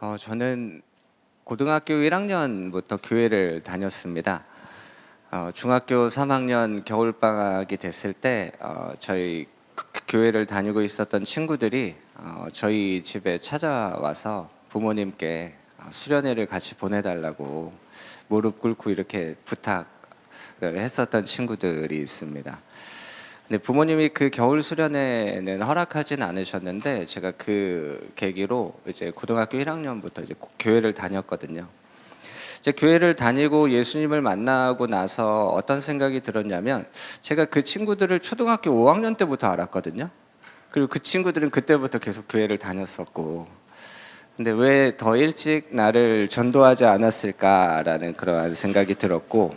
저는 고등학교 1학년부터 교회를 다녔습니다. 중학교 3학년 겨울방학이 됐을 때 저희 교회를 다니고 있었던 친구들이 저희 집에 찾아와서 부모님께 수련회를 같이 보내달라고 무릎 꿇고 이렇게 부탁을 했었던 친구들이 있습니다. 근데 부모님이 그 겨울 수련회는 허락하진 않으셨는데 제가 그 계기로 이제 고등학교 1학년부터 이제 교회를 다녔거든요. 이제 교회를 다니고 예수님을 만나고 나서 어떤 생각이 들었냐면 제가 그 친구들을 초등학교 5학년 때부터 알았거든요. 그리고 그 친구들은 그때부터 계속 교회를 다녔었고, 근데 왜 더 일찍 나를 전도하지 않았을까라는 그런 생각이 들었고,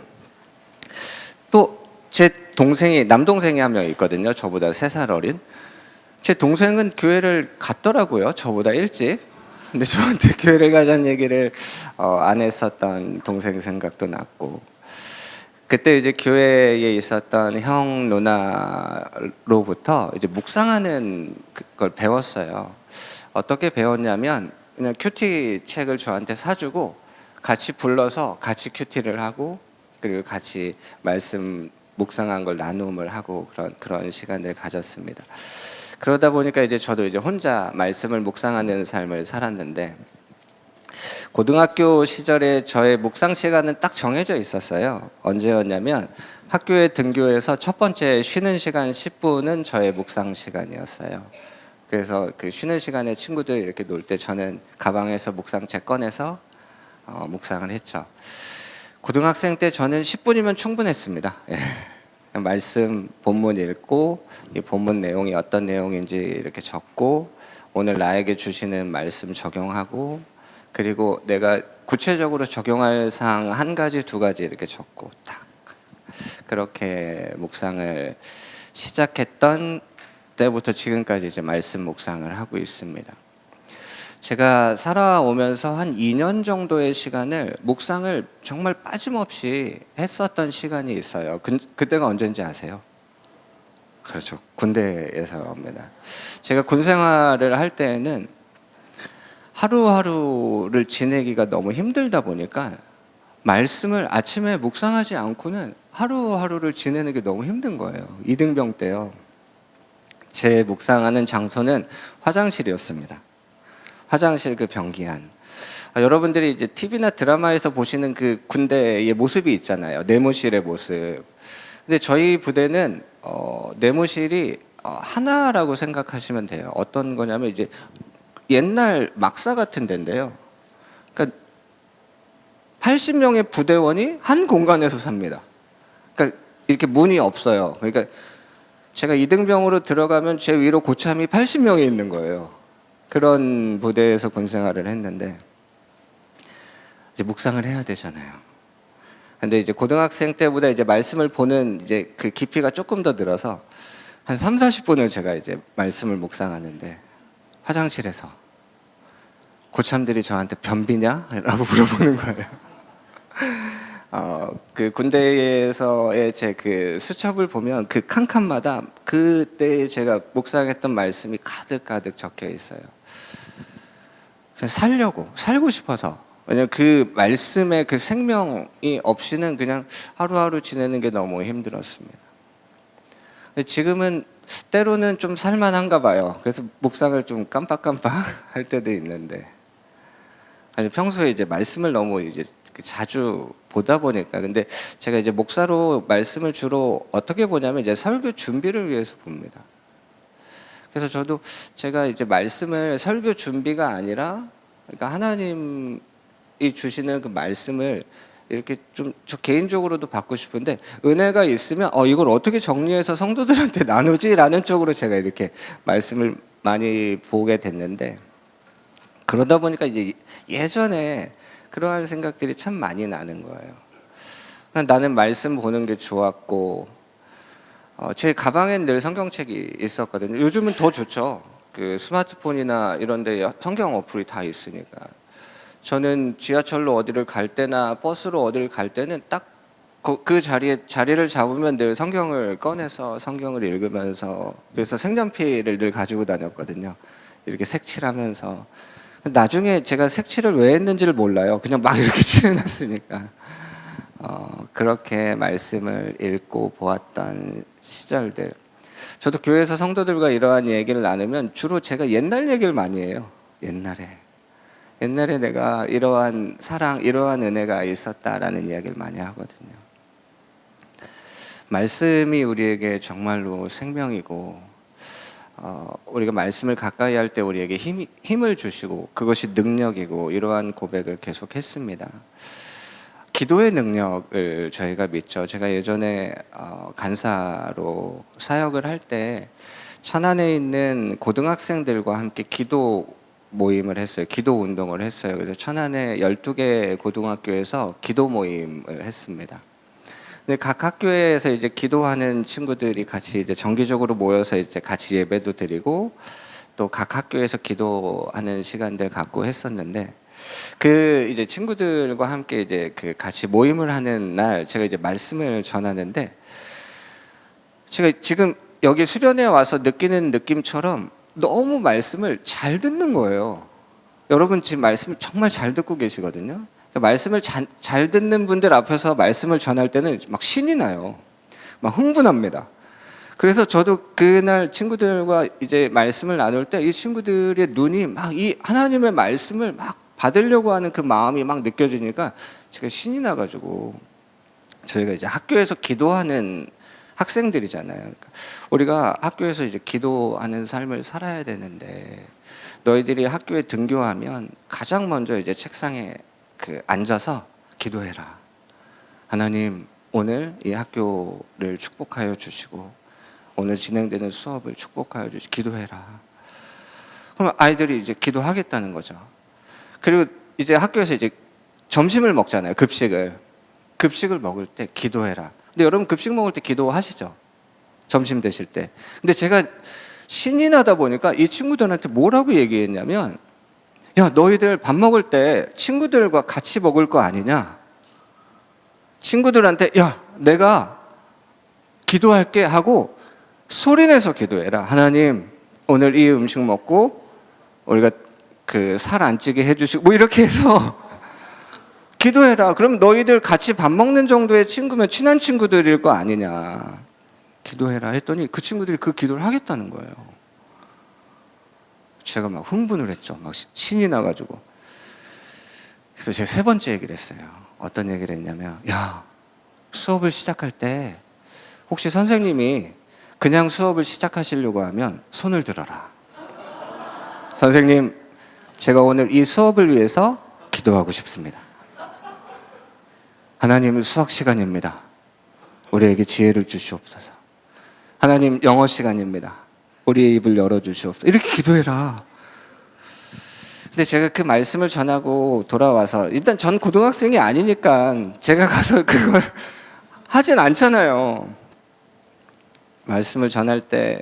또 제 동생이 남동생이 한 명 있거든요. 저보다 3살 어린. 제 동생은 교회를 갔더라고요. 저보다 일찍. 근데 저한테 교회를 가자는 얘기를 안 했었던 동생 생각도 났고, 그때 이제 교회에 있었던 형 누나로부터 이제 묵상하는 걸 배웠어요. 어떻게 배웠냐면 그냥 큐티 책을 저한테 사주고 같이 불러서 같이 큐티를 하고, 그리고 같이 말씀 묵상한 걸 나눔을 하고 그런 시간을 가졌습니다. 그러다 보니까 이제 저도 이제 혼자 말씀을 묵상하는 삶을 살았는데, 고등학교 시절에 저의 묵상 시간은 딱 정해져 있었어요. 언제였냐면 학교에 등교해서 첫 번째 쉬는 시간 10분은 저의 묵상 시간이었어요. 그래서 그 쉬는 시간에 친구들 이렇게 놀 때 저는 가방에서 묵상책 꺼내서 묵상을 했죠. 고등학생 때 저는 10분이면 충분했습니다. 예. 말씀 본문 읽고 이 본문 내용이 어떤 내용인지 이렇게 적고, 오늘 나에게 주시는 말씀 적용하고, 그리고 내가 구체적으로 적용할 사항 한 가지 두 가지 이렇게 적고 딱 그렇게 묵상을 시작했던 때부터 지금까지 이제 말씀 묵상을 하고 있습니다. 제가 살아오면서 한 2년 정도의 시간을 묵상을 정말 빠짐없이 했었던 시간이 있어요. 그때가 언제인지 아세요? 그렇죠. 군대에서입니다. 제가 군 생활을 할 때에는 하루하루를 지내기가 너무 힘들다 보니까 말씀을 아침에 묵상하지 않고는 하루하루를 지내는 게 너무 힘든 거예요. 이등병 때요. 제 묵상하는 장소는 화장실이었습니다. 화장실 그 변기안. 여러분들이 이제 TV나 드라마에서 보시는 그 군대의 모습이 있잖아요. 내무실의 모습. 근데 저희 부대는 내무실이 하나라고 생각하시면 돼요. 어떤 거냐면 이제 옛날 막사 같은 데인데요. 그러니까 80명의 부대원이 한 공간에서 삽니다. 그러니까 이렇게 문이 없어요. 그러니까 제가 이등병으로 들어가면 제 위로 고참이 80명이 있는 거예요. 그런 부대에서 군 생활을 했는데 이제 묵상을 해야 되잖아요. 근데 이제 고등학생 때보다 이제 말씀을 보는 이제 그 깊이가 조금 더 늘어서 한 3, 40분을 제가 이제 말씀을 묵상하는데, 화장실에서 고참들이 저한테 변비냐? 라고 물어보는 거예요. 그 군대에서의 제 그 수첩을 보면 그 칸칸마다 그때 제가 묵상했던 말씀이 가득가득 적혀 있어요. 그냥 살고 싶어서. 왜냐면 그 말씀의 그 생명이 없이는 그냥 하루하루 지내는 게 너무 힘들었습니다. 근데 지금은 때로는 좀 살만한가 봐요. 그래서 묵상을 좀 깜빡깜빡 할 때도 있는데, 아니 평소에 이제 말씀을 너무 이제 자주 보다 보니까. 근데 제가 이제 목사로 말씀을 주로 어떻게 보냐면 이제 설교 준비를 위해서 봅니다. 그래서 저도 제가 이제 말씀을 설교 준비가 아니라, 그러니까 하나님이 주시는 그 말씀을 이렇게 좀 저 개인적으로도 받고 싶은데, 은혜가 있으면 이걸 어떻게 정리해서 성도들한테 나누지라는 쪽으로 제가 이렇게 말씀을 많이 보게 됐는데, 그러다 보니까 이제 예전에 그러한 생각들이 참 많이 나는 거예요. 나는 말씀 보는 게 좋았고, 제 가방엔 늘 성경책이 있었거든요. 요즘은 더 좋죠. 그 스마트폰이나 이런 데 성경 어플이 다 있으니까. 저는 지하철로 어디를 갈 때나 버스로 어디를 갈 때는 딱 그 자리를 잡으면 늘 성경을 꺼내서 성경을 읽으면서, 그래서 색연필을 늘 가지고 다녔거든요. 이렇게 색칠하면서. 나중에 제가 색칠을 왜 했는지를 몰라요. 그냥 막 이렇게 칠해놨으니까. 그렇게 말씀을 읽고 보았던 시절들. 저도 교회에서 성도들과 이러한 얘기를 나누면 주로 제가 옛날 얘기를 많이 해요. 옛날에 내가 이러한 사랑, 이러한 은혜가 있었다라는 이야기를 많이 하거든요. 말씀이 우리에게 정말로 생명이고, 우리가 말씀을 가까이 할 때 우리에게 힘을 주시고 그것이 능력이고, 이러한 고백을 계속 했습니다. 기도의 능력을 저희가 믿죠. 제가 예전에 간사로 사역을 할 때 천안에 있는 고등학생들과 함께 기도 모임을 했어요. 기도 운동을 했어요. 그래서 천안에 12개 고등학교에서 기도 모임을 했습니다. 근데 각 학교에서 이제 기도하는 친구들이 같이 이제 정기적으로 모여서 이제 같이 예배도 드리고, 또 각 학교에서 기도하는 시간들 갖고 했었는데, 그 이제 친구들과 함께 이제 그 같이 모임을 하는 날 제가 이제 말씀을 전하는데, 제가 지금 여기 수련회 와서 느끼는 느낌처럼 너무 말씀을 잘 듣는 거예요. 여러분 지금 말씀을 정말 잘 듣고 계시거든요. 말씀을 잘 듣는 분들 앞에서 말씀을 전할 때는 막 신이 나요. 막 흥분합니다. 그래서 저도 그날 친구들과 이제 말씀을 나눌 때 이 친구들의 눈이 막 이 하나님의 말씀을 막 받으려고 하는 그 마음이 막 느껴지니까 제가 신이 나가지고, 저희가 이제 학교에서 기도하는 학생들이잖아요. 그러니까 우리가 학교에서 이제 기도하는 삶을 살아야 되는데, 너희들이 학교에 등교하면 가장 먼저 이제 책상에 앉아서 기도해라. 하나님, 오늘 이 학교를 축복하여 주시고 오늘 진행되는 수업을 축복하여 주시고 기도해라. 그럼 아이들이 이제 기도하겠다는 거죠. 그리고 이제 학교에서 이제 점심을 먹잖아요. 급식을 먹을 때 기도해라. 근데 여러분 급식 먹을 때 기도하시죠? 점심 드실 때. 근데 제가 신이 나다 보니까 이 친구들한테 뭐라고 얘기했냐면, 야, 너희들 밥 먹을 때 친구들과 같이 먹을 거 아니냐? 친구들한테 야, 내가 기도할게 하고 소리내서 기도해라. 하나님, 오늘 이 음식 먹고 우리가 그 살 안 찌게 해주시고 뭐 이렇게 해서 기도해라. 그럼 너희들 같이 밥 먹는 정도의 친구면 친한 친구들일 거 아니냐. 기도해라 했더니 그 친구들이 그 기도를 하겠다는 거예요. 제가 막 흥분을 했죠. 막 신이 나가지고. 그래서 제가 세 번째 얘기를 했어요. 어떤 얘기를 했냐면, 야, 수업을 시작할 때 혹시 선생님이 그냥 수업을 시작하시려고 하면 손을 들어라. 선생님, 제가 오늘 이 수업을 위해서 기도하고 싶습니다. 하나님, 수학 시간입니다. 우리에게 지혜를 주시옵소서. 하나님, 영어 시간입니다. 우리의 입을 열어주시옵소서. 이렇게 기도해라. 근데 제가 그 말씀을 전하고 돌아와서, 일단 전 고등학생이 아니니까 제가 가서 그걸 하진 않잖아요. 말씀을 전할 때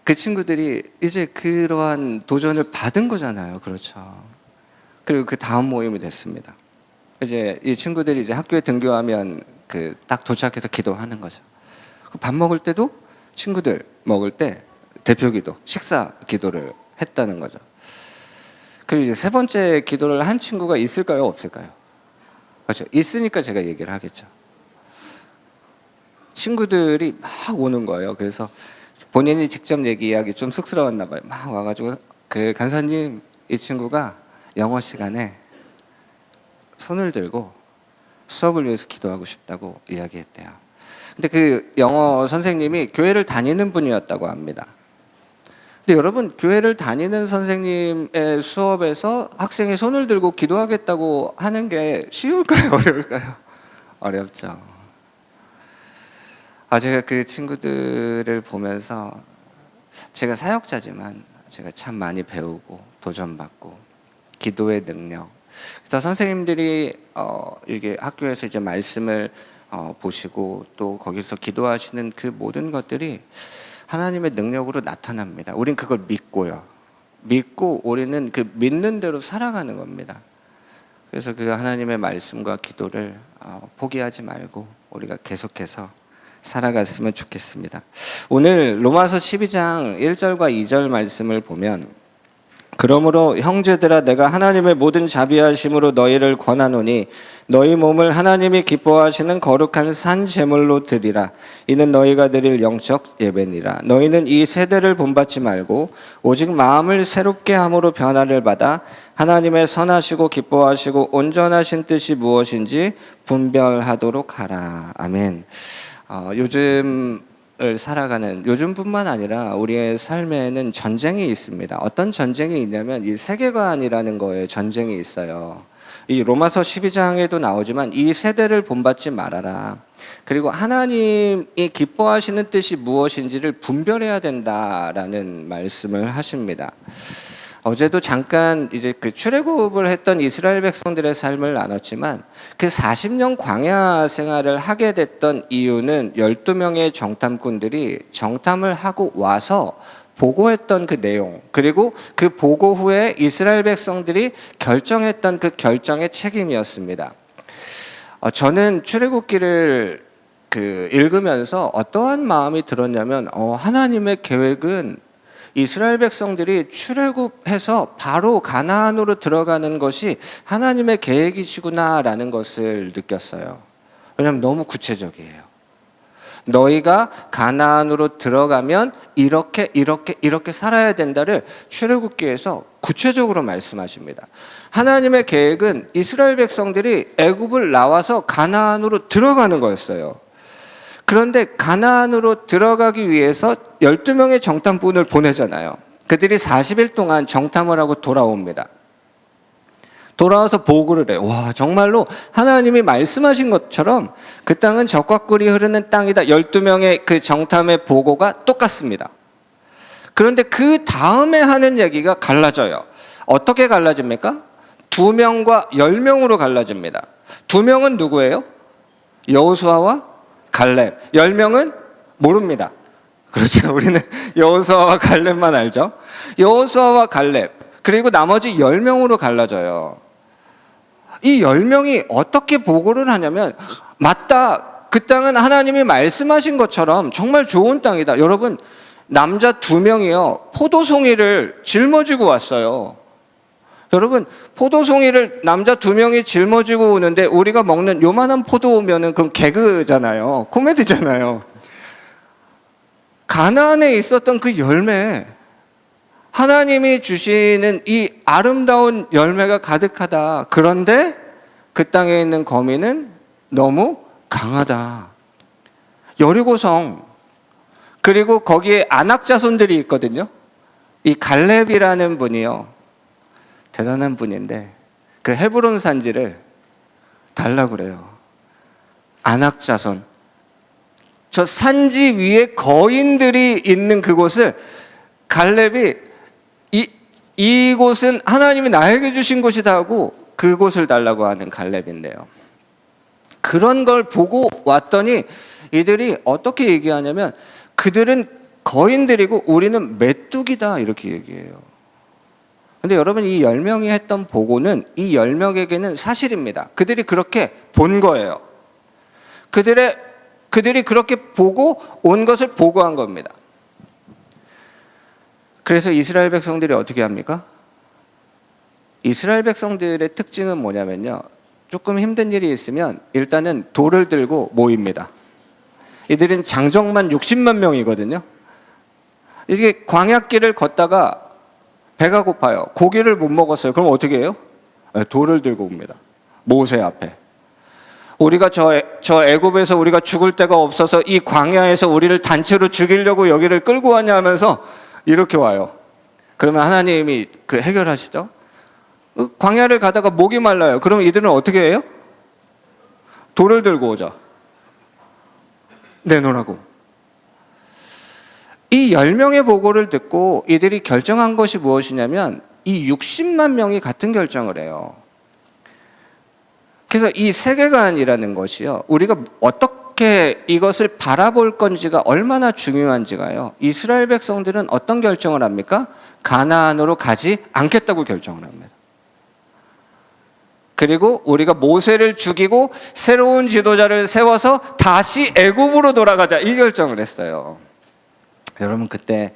그 친구들이 이제 그러한 도전을 받은 거잖아요. 그렇죠. 그리고 그 다음 모임이 됐습니다. 이제 이 친구들이 이제 학교에 등교하면 그 딱 도착해서 기도하는 거죠. 밥 먹을 때도 친구들 먹을 때 대표 기도, 식사 기도를 했다는 거죠. 그리고 이제 세 번째 기도를 한 친구가 있을까요, 없을까요? 그렇죠. 있으니까 제가 얘기를 하겠죠. 친구들이 막 오는 거예요. 그래서 본인이 직접 얘기하기 좀 쑥스러웠나 봐요. 막 와가지고 그 간사님, 이 친구가 영어 시간에 손을 들고 수업을 위해서 기도하고 싶다고 이야기했대요. 근데 그 영어 선생님이 교회를 다니는 분이었다고 합니다. 근데 여러분, 교회를 다니는 선생님의 수업에서 학생이 손을 들고 기도하겠다고 하는 게 쉬울까요? 어려울까요? 어렵죠. 제가 그 친구들을 보면서, 제가 사역자지만 제가 참 많이 배우고 도전받고, 기도의 능력. 그래서 선생님들이 이게 학교에서 이제 말씀을 보시고 또 거기서 기도하시는 그 모든 것들이 하나님의 능력으로 나타납니다. 우린 그걸 믿고요. 믿고 우리는 그 믿는 대로 살아가는 겁니다. 그래서 그 하나님의 말씀과 기도를 포기하지 말고 우리가 계속해서 살아갔으면 좋겠습니다. 오늘 로마서 12장 1절과 2절 말씀을 보면, 그러므로 형제들아 내가 하나님의 모든 자비하심으로 너희를 권하노니 너희 몸을 하나님이 기뻐하시는 거룩한 산 제물로 드리라. 이는 너희가 드릴 영적 예배니라. 너희는 이 세대를 본받지 말고 오직 마음을 새롭게 함으로 변화를 받아 하나님의 선하시고 기뻐하시고 온전하신 뜻이 무엇인지 분별하도록 하라. 아멘. 요즘을 살아가는, 요즘뿐만 아니라 우리의 삶에는 전쟁이 있습니다. 어떤 전쟁이 있냐면 이 세계관이라는 거에 전쟁이 있어요. 이 로마서 12장에도 나오지만 이 세대를 본받지 말아라. 그리고 하나님이 기뻐하시는 뜻이 무엇인지를 분별해야 된다라는 말씀을 하십니다. 어제도 잠깐 이제 그 출애굽을 했던 이스라엘 백성들의 삶을 나눴지만 그 40년 광야 생활을 하게 됐던 이유는 12명의 정탐꾼들이 정탐을 하고 와서 보고했던 그 내용, 그리고 그 보고 후에 이스라엘 백성들이 결정했던 그 결정의 책임이었습니다. 저는 출애굽기를 읽으면서 어떠한 마음이 들었냐면 하나님의 계획은 이스라엘 백성들이 출애굽해서 바로 가나안으로 들어가는 것이 하나님의 계획이시구나라는 것을 느꼈어요. 왜냐하면 너무 구체적이에요. 너희가 가나안으로 들어가면 이렇게 살아야 된다를 출애굽기에서 구체적으로 말씀하십니다. 하나님의 계획은 이스라엘 백성들이 애굽을 나와서 가나안으로 들어가는 거였어요. 그런데 가나안으로 들어가기 위해서 12명의 정탐꾼을 보내잖아요. 그들이 40일 동안 정탐을 하고 돌아옵니다. 돌아와서 보고를 해요. 와, 정말로 하나님이 말씀하신 것처럼 그 땅은 젖과 꿀이 흐르는 땅이다. 12명의 그 정탐의 보고가 똑같습니다. 그런데 그 다음에 하는 얘기가 갈라져요. 어떻게 갈라집니까? 2명과 10명으로 갈라집니다. 2명은 누구예요? 여호수아와 갈렙. 10명은 모릅니다. 그렇죠. 우리는 여호수아와 갈렙만 알죠. 여호수아와 갈렙, 그리고 나머지 10명으로 갈라져요. 이 10명이 어떻게 보고를 하냐면, 맞다, 그 땅은 하나님이 말씀하신 것처럼 정말 좋은 땅이다. 여러분, 남자 2명이요 포도송이를 짊어지고 왔어요. 여러분, 포도송이를 남자 2명이 짊어지고 오는데 우리가 먹는 요만한 포도 오면은 그건 개그잖아요. 코미디잖아요. 가나안에 있었던 그 열매, 하나님이 주시는 이 아름다운 열매가 가득하다. 그런데 그 땅에 있는 거민은 너무 강하다. 여리고성, 그리고 거기에 아낙 자손들이 있거든요. 이 갈렙이라는 분이요, 대단한 분인데 그 헤브론 산지를 달라고 그래요. 아낙 자손, 저 산지 위에 거인들이 있는 그곳을 갈렙이 이곳은 하나님이 나에게 주신 곳이다 하고 그곳을 달라고 하는 갈렙인데요. 그런 걸 보고 왔더니 이들이 어떻게 얘기하냐면, 그들은 거인들이고 우리는 메뚜기다, 이렇게 얘기해요. 근데 여러분, 이 10명이 했던 보고는 이 10명에게는 사실입니다. 그들이 그렇게 본 거예요. 그들이 그렇게 보고 온 것을 보고한 겁니다. 그래서 이스라엘 백성들이 어떻게 합니까? 이스라엘 백성들의 특징은 뭐냐면요, 조금 힘든 일이 있으면 일단은 돌을 들고 모입니다. 이들은 장정만 60만 명이거든요. 이게 광야길을 걷다가 배가 고파요. 고기를 못 먹었어요. 그럼 어떻게 해요? 돌을 들고 옵니다. 모세 앞에. 우리가 저 애굽에서 우리가 죽을 데가 없어서 이 광야에서 우리를 단체로 죽이려고 여기를 끌고 왔냐 하면서 이렇게 와요. 그러면 하나님이 해결하시죠. 광야를 가다가 목이 말라요. 그럼 이들은 어떻게 해요? 돌을 들고 오죠. 내놓으라고. 이 10명의 보고를 듣고 이들이 결정한 것이 무엇이냐면, 이 60만 명이 같은 결정을 해요. 그래서 이 세계관이라는 것이요, 우리가 어떻게 이것을 바라볼 건지가 얼마나 중요한지가요, 이스라엘 백성들은 어떤 결정을 합니까? 가나안으로 가지 않겠다고 결정을 합니다. 그리고 우리가 모세를 죽이고 새로운 지도자를 세워서 다시 애굽으로 돌아가자, 이 결정을 했어요. 여러분, 그때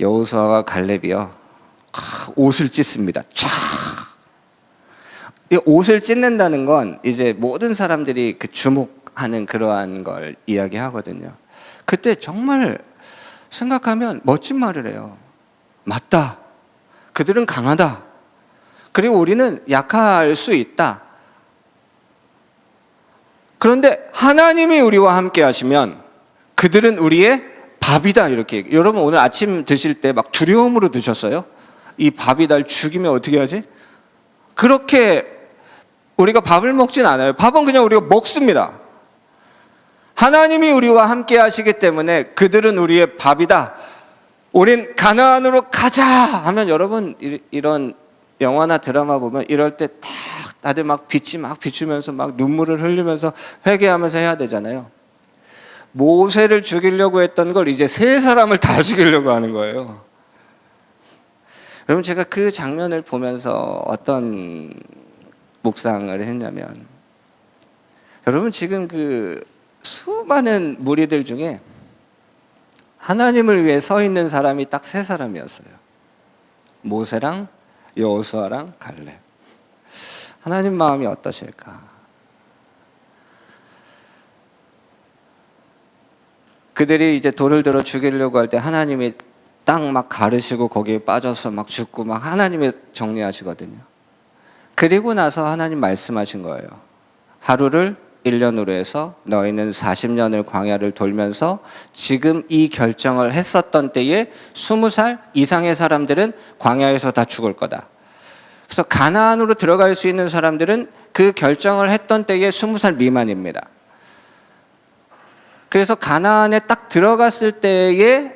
여호수아와 갈렙이요, 옷을 찢습니다. 촤. 이 옷을 찢는다는 건 이제 모든 사람들이 그 주목하는 그러한 걸 이야기하거든요. 그때 정말 생각하면 멋진 말을 해요. 맞다. 그들은 강하다. 그리고 우리는 약할 수 있다. 그런데 하나님이 우리와 함께 하시면 그들은 우리의 밥이다. 이렇게. 여러분 오늘 아침 드실 때 막 두려움으로 드셨어요? 이 밥이 날 죽이면 어떻게 하지? 그렇게 우리가 밥을 먹진 않아요. 밥은 그냥 우리가 먹습니다. 하나님이 우리와 함께 하시기 때문에 그들은 우리의 밥이다. 우린 가나안으로 가자 하면 여러분 이런 영화나 드라마 보면 이럴 때 딱 다들 막 빛이 막 비추면서 막 눈물을 흘리면서 회개하면서 해야 되잖아요. 모세를 죽이려고 했던 걸 이제 세 사람을 다 죽이려고 하는 거예요. 여러분 제가 그 장면을 보면서 어떤 묵상을 했냐면 여러분 지금 그 수많은 무리들 중에 하나님을 위해 서 있는 사람이 딱 세 사람이었어요. 모세랑 여호수아랑 갈렙. 하나님 마음이 어떠실까? 그들이 이제 돌을 들어 죽이려고 할 때 하나님이 땅 막 가르시고 거기에 빠져서 막 죽고 막 하나님이 정리하시거든요. 그리고 나서 하나님 말씀하신 거예요. 하루를 1년으로 해서 너희는 40년을 광야를 돌면서 지금 이 결정을 했었던 때에 20살 이상의 사람들은 광야에서 다 죽을 거다. 그래서 가나안으로 들어갈 수 있는 사람들은 그 결정을 했던 때에 20살 미만입니다. 그래서 가나안에 딱 들어갔을 때에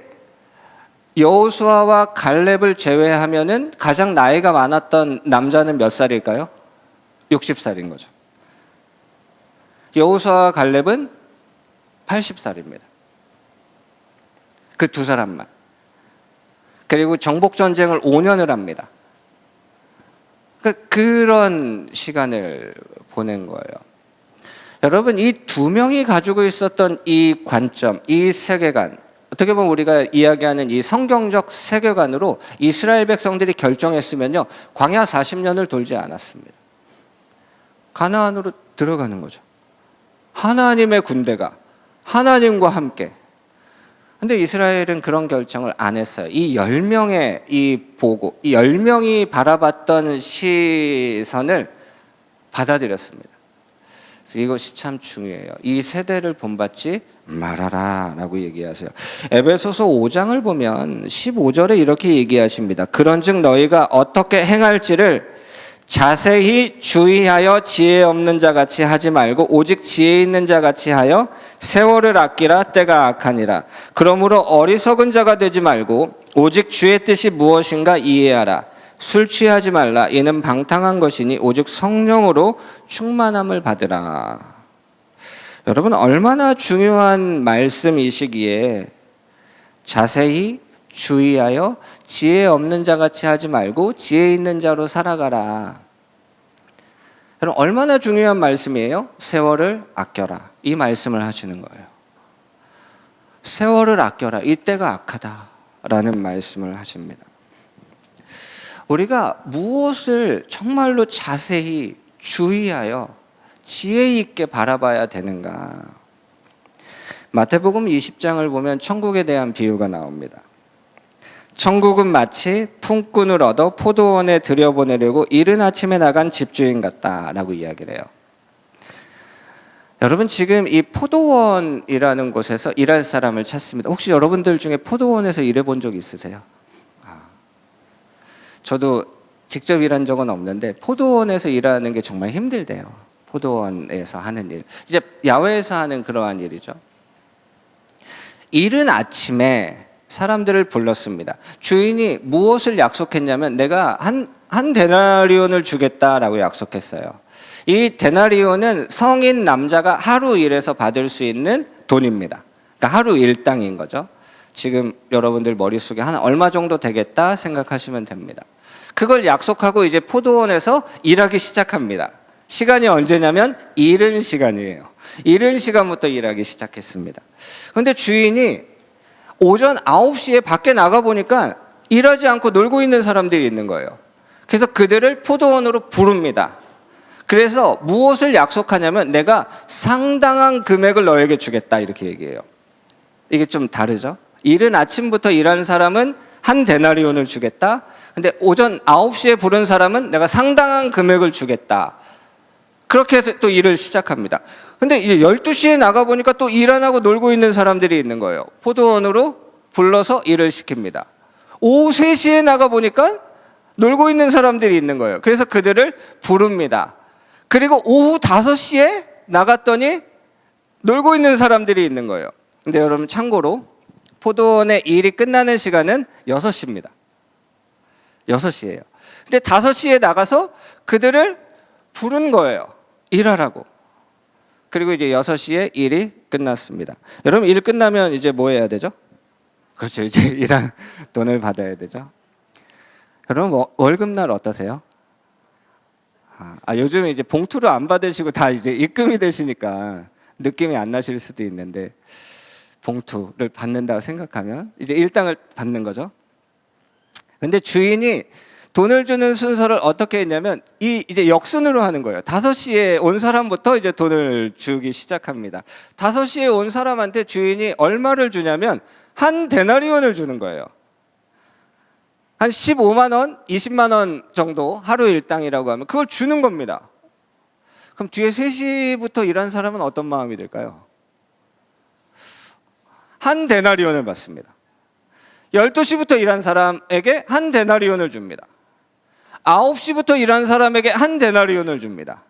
여호수아와 갈렙을 제외하면은 가장 나이가 많았던 남자는 몇 살일까요? 60살인 거죠. 여호수아와 갈렙은 80살입니다. 그 두 사람만. 그리고 정복 전쟁을 5년을 합니다. 그런 시간을 보낸 거예요. 여러분 이 두 명이 가지고 있었던 이 관점, 이 세계관, 어떻게 보면 우리가 이야기하는 이 성경적 세계관으로 이스라엘 백성들이 결정했으면요 광야 40년을 돌지 않았습니다. 가나안으로 들어가는 거죠. 하나님의 군대가 하나님과 함께. 근데 이스라엘은 그런 결정을 안 했어요. 이 10명의 이 보고, 이 10명이 바라봤던 시선을 받아들였습니다. 그래서 이것이 참 중요해요. 이 세대를 본받지 말아라 라고 얘기하세요. 에베소서 5장을 보면 15절에 이렇게 얘기하십니다. 그런즉 너희가 어떻게 행할지를 자세히 주의하여 지혜 없는 자 같이 하지 말고 오직 지혜 있는 자 같이 하여 세월을 아끼라. 때가 악하니라. 그러므로 어리석은 자가 되지 말고 오직 주의 뜻이 무엇인가 이해하라. 술 취하지 말라. 이는 방탕한 것이니 오직 성령으로 충만함을 받으라. 여러분 얼마나 중요한 말씀이시기에 자세히 주의하여 지혜 없는 자 같이 하지 말고 지혜 있는 자로 살아가라. 여러분 얼마나 중요한 말씀이에요? 세월을 아껴라. 이 말씀을 하시는 거예요. 세월을 아껴라. 이때가 악하다라는 말씀을 하십니다. 우리가 무엇을 정말로 자세히 주의하여 지혜 있게 바라봐야 되는가? 마태복음 20장을 보면 천국에 대한 비유가 나옵니다. 천국은 마치 품꾼을 얻어 포도원에 들여보내려고 이른 아침에 나간 집주인 같다라고 이야기를 해요. 여러분 지금 이 포도원이라는 곳에서 일할 사람을 찾습니다. 혹시 여러분들 중에 포도원에서 일해본 적 있으세요? 저도 직접 일한 적은 없는데 포도원에서 일하는 게 정말 힘들대요. 포도원에서 하는 일. 이제 야외에서 하는 그러한 일이죠. 이른 아침에 사람들을 불렀습니다. 주인이 무엇을 약속했냐면 내가 한 데나리온을 주겠다라고 약속했어요. 이 데나리온은 성인 남자가 하루 일해서 받을 수 있는 돈입니다. 그러니까 하루 일당인 거죠. 지금 여러분들 머릿속에 한 얼마 정도 되겠다 생각하시면 됩니다. 그걸 약속하고 이제 포도원에서 일하기 시작합니다. 시간이 언제냐면 이른 시간이에요. 이른 시간부터 일하기 시작했습니다. 그런데 주인이 오전 9시에 밖에 나가 보니까 일하지 않고 놀고 있는 사람들이 있는 거예요. 그래서 그들을 포도원으로 부릅니다. 그래서 무엇을 약속하냐면 내가 상당한 금액을 너에게 주겠다 이렇게 얘기해요. 이게 좀 다르죠? 이른 아침부터 일하는 사람은 한 데나리온을 주겠다. 근데 오전 9시에 부른 사람은 내가 상당한 금액을 주겠다. 그렇게 해서 또 일을 시작합니다. 근데 이제 12시에 나가보니까 또 일 안 하고 놀고 있는 사람들이 있는 거예요. 포도원으로 불러서 일을 시킵니다. 오후 3시에 나가보니까 놀고 있는 사람들이 있는 거예요. 그래서 그들을 부릅니다. 그리고 오후 5시에 나갔더니 놀고 있는 사람들이 있는 거예요. 근데 여러분 참고로 포도원의 일이 끝나는 시간은 6시입니다. 6시예요. 근데 5시에 나가서 그들을 부른 거예요. 일하라고. 그리고 이제 6시에 일이 끝났습니다. 여러분 일 끝나면 이제 뭐 해야 되죠? 그렇죠. 이제 일한 돈을 받아야 되죠. 여러분 월급날 어떠세요? 요즘 이제 봉투를 안 받으시고 다 이제 입금이 되시니까 느낌이 안 나실 수도 있는데 봉투를 받는다고 생각하면 이제 일당을 받는 거죠. 근데 주인이 돈을 주는 순서를 어떻게 했냐면 이제 역순으로 하는 거예요. 5시에 온 사람부터 이제 돈을 주기 시작합니다. 5시에 온 사람한테 주인이 얼마를 주냐면 한 데나리온을 주는 거예요. 한 15만 원, 20만 원 정도 하루 일당이라고 하면 그걸 주는 겁니다. 그럼 뒤에 3시부터 일한 사람은 어떤 마음이 들까요? 한 데나리온을 받습니다. 12시부터 일한 사람에게 한 데나리온을 줍니다. 9시부터 일한 사람에게 한 데나리온을 줍니다.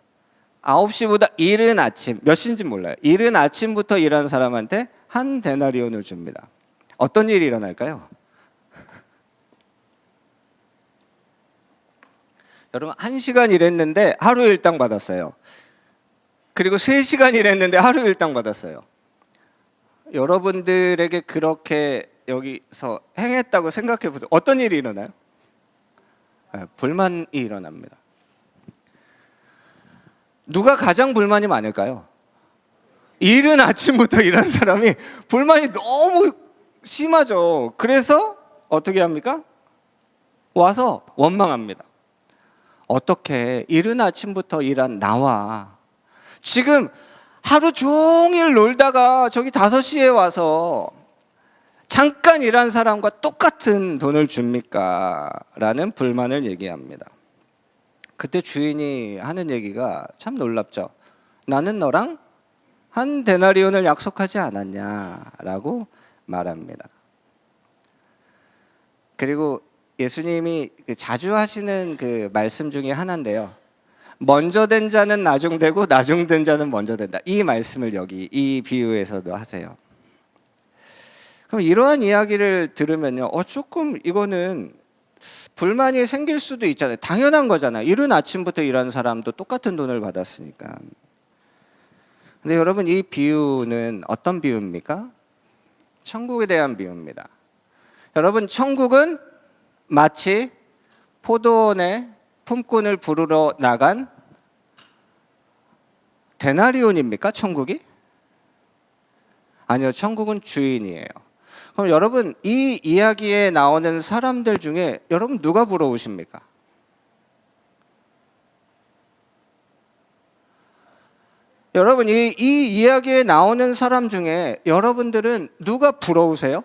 9시보다 이른 아침, 몇 시인지 몰라요. 이른 아침부터 일한 사람한테 한 데나리온을 줍니다. 어떤 일이 일어날까요? 여러분 1시간 일했는데 하루 일당 받았어요. 그리고 3시간 일했는데 하루 일당 받았어요. 여러분들에게 그렇게 여기서 행했다고 생각해 보세요. 어떤 일이 일어나요? 불만이 일어납니다. 누가 가장 불만이 많을까요? 이른 아침부터 일한 사람이 불만이 너무 심하죠. 그래서 어떻게 합니까? 와서 원망합니다. 어떻게 이른 아침부터 일한 나와 지금 하루 종일 놀다가 저기 5시에 와서 잠깐 일한 사람과 똑같은 돈을 줍니까? 라는 불만을 얘기합니다. 그때 주인이 하는 얘기가 참 놀랍죠. 나는 너랑 한 데나리온을 약속하지 않았냐라고 말합니다. 그리고 예수님이 자주 하시는 그 말씀 중에 하나인데요. 먼저 된 자는 나중되고 나중된 자는 먼저 된다. 이 말씀을 여기 이 비유에서도 하세요. 그럼 이러한 이야기를 들으면요, 조금 이거는 불만이 생길 수도 있잖아요. 당연한 거잖아요. 이른 아침부터 일하는 사람도 똑같은 돈을 받았으니까. 근데 여러분 이 비유는 어떤 비유입니까? 천국에 대한 비유입니다. 여러분 천국은 마치 포도원에 품꾼을 부르러 나간 데나리온입니까? 천국이? 아니요, 천국은 주인이에요. 그럼 여러분 이 이야기에 나오는 사람들 중에 여러분 누가 부러우십니까? 여러분 이 이야기에 나오는 사람 중에 여러분들은 누가 부러우세요?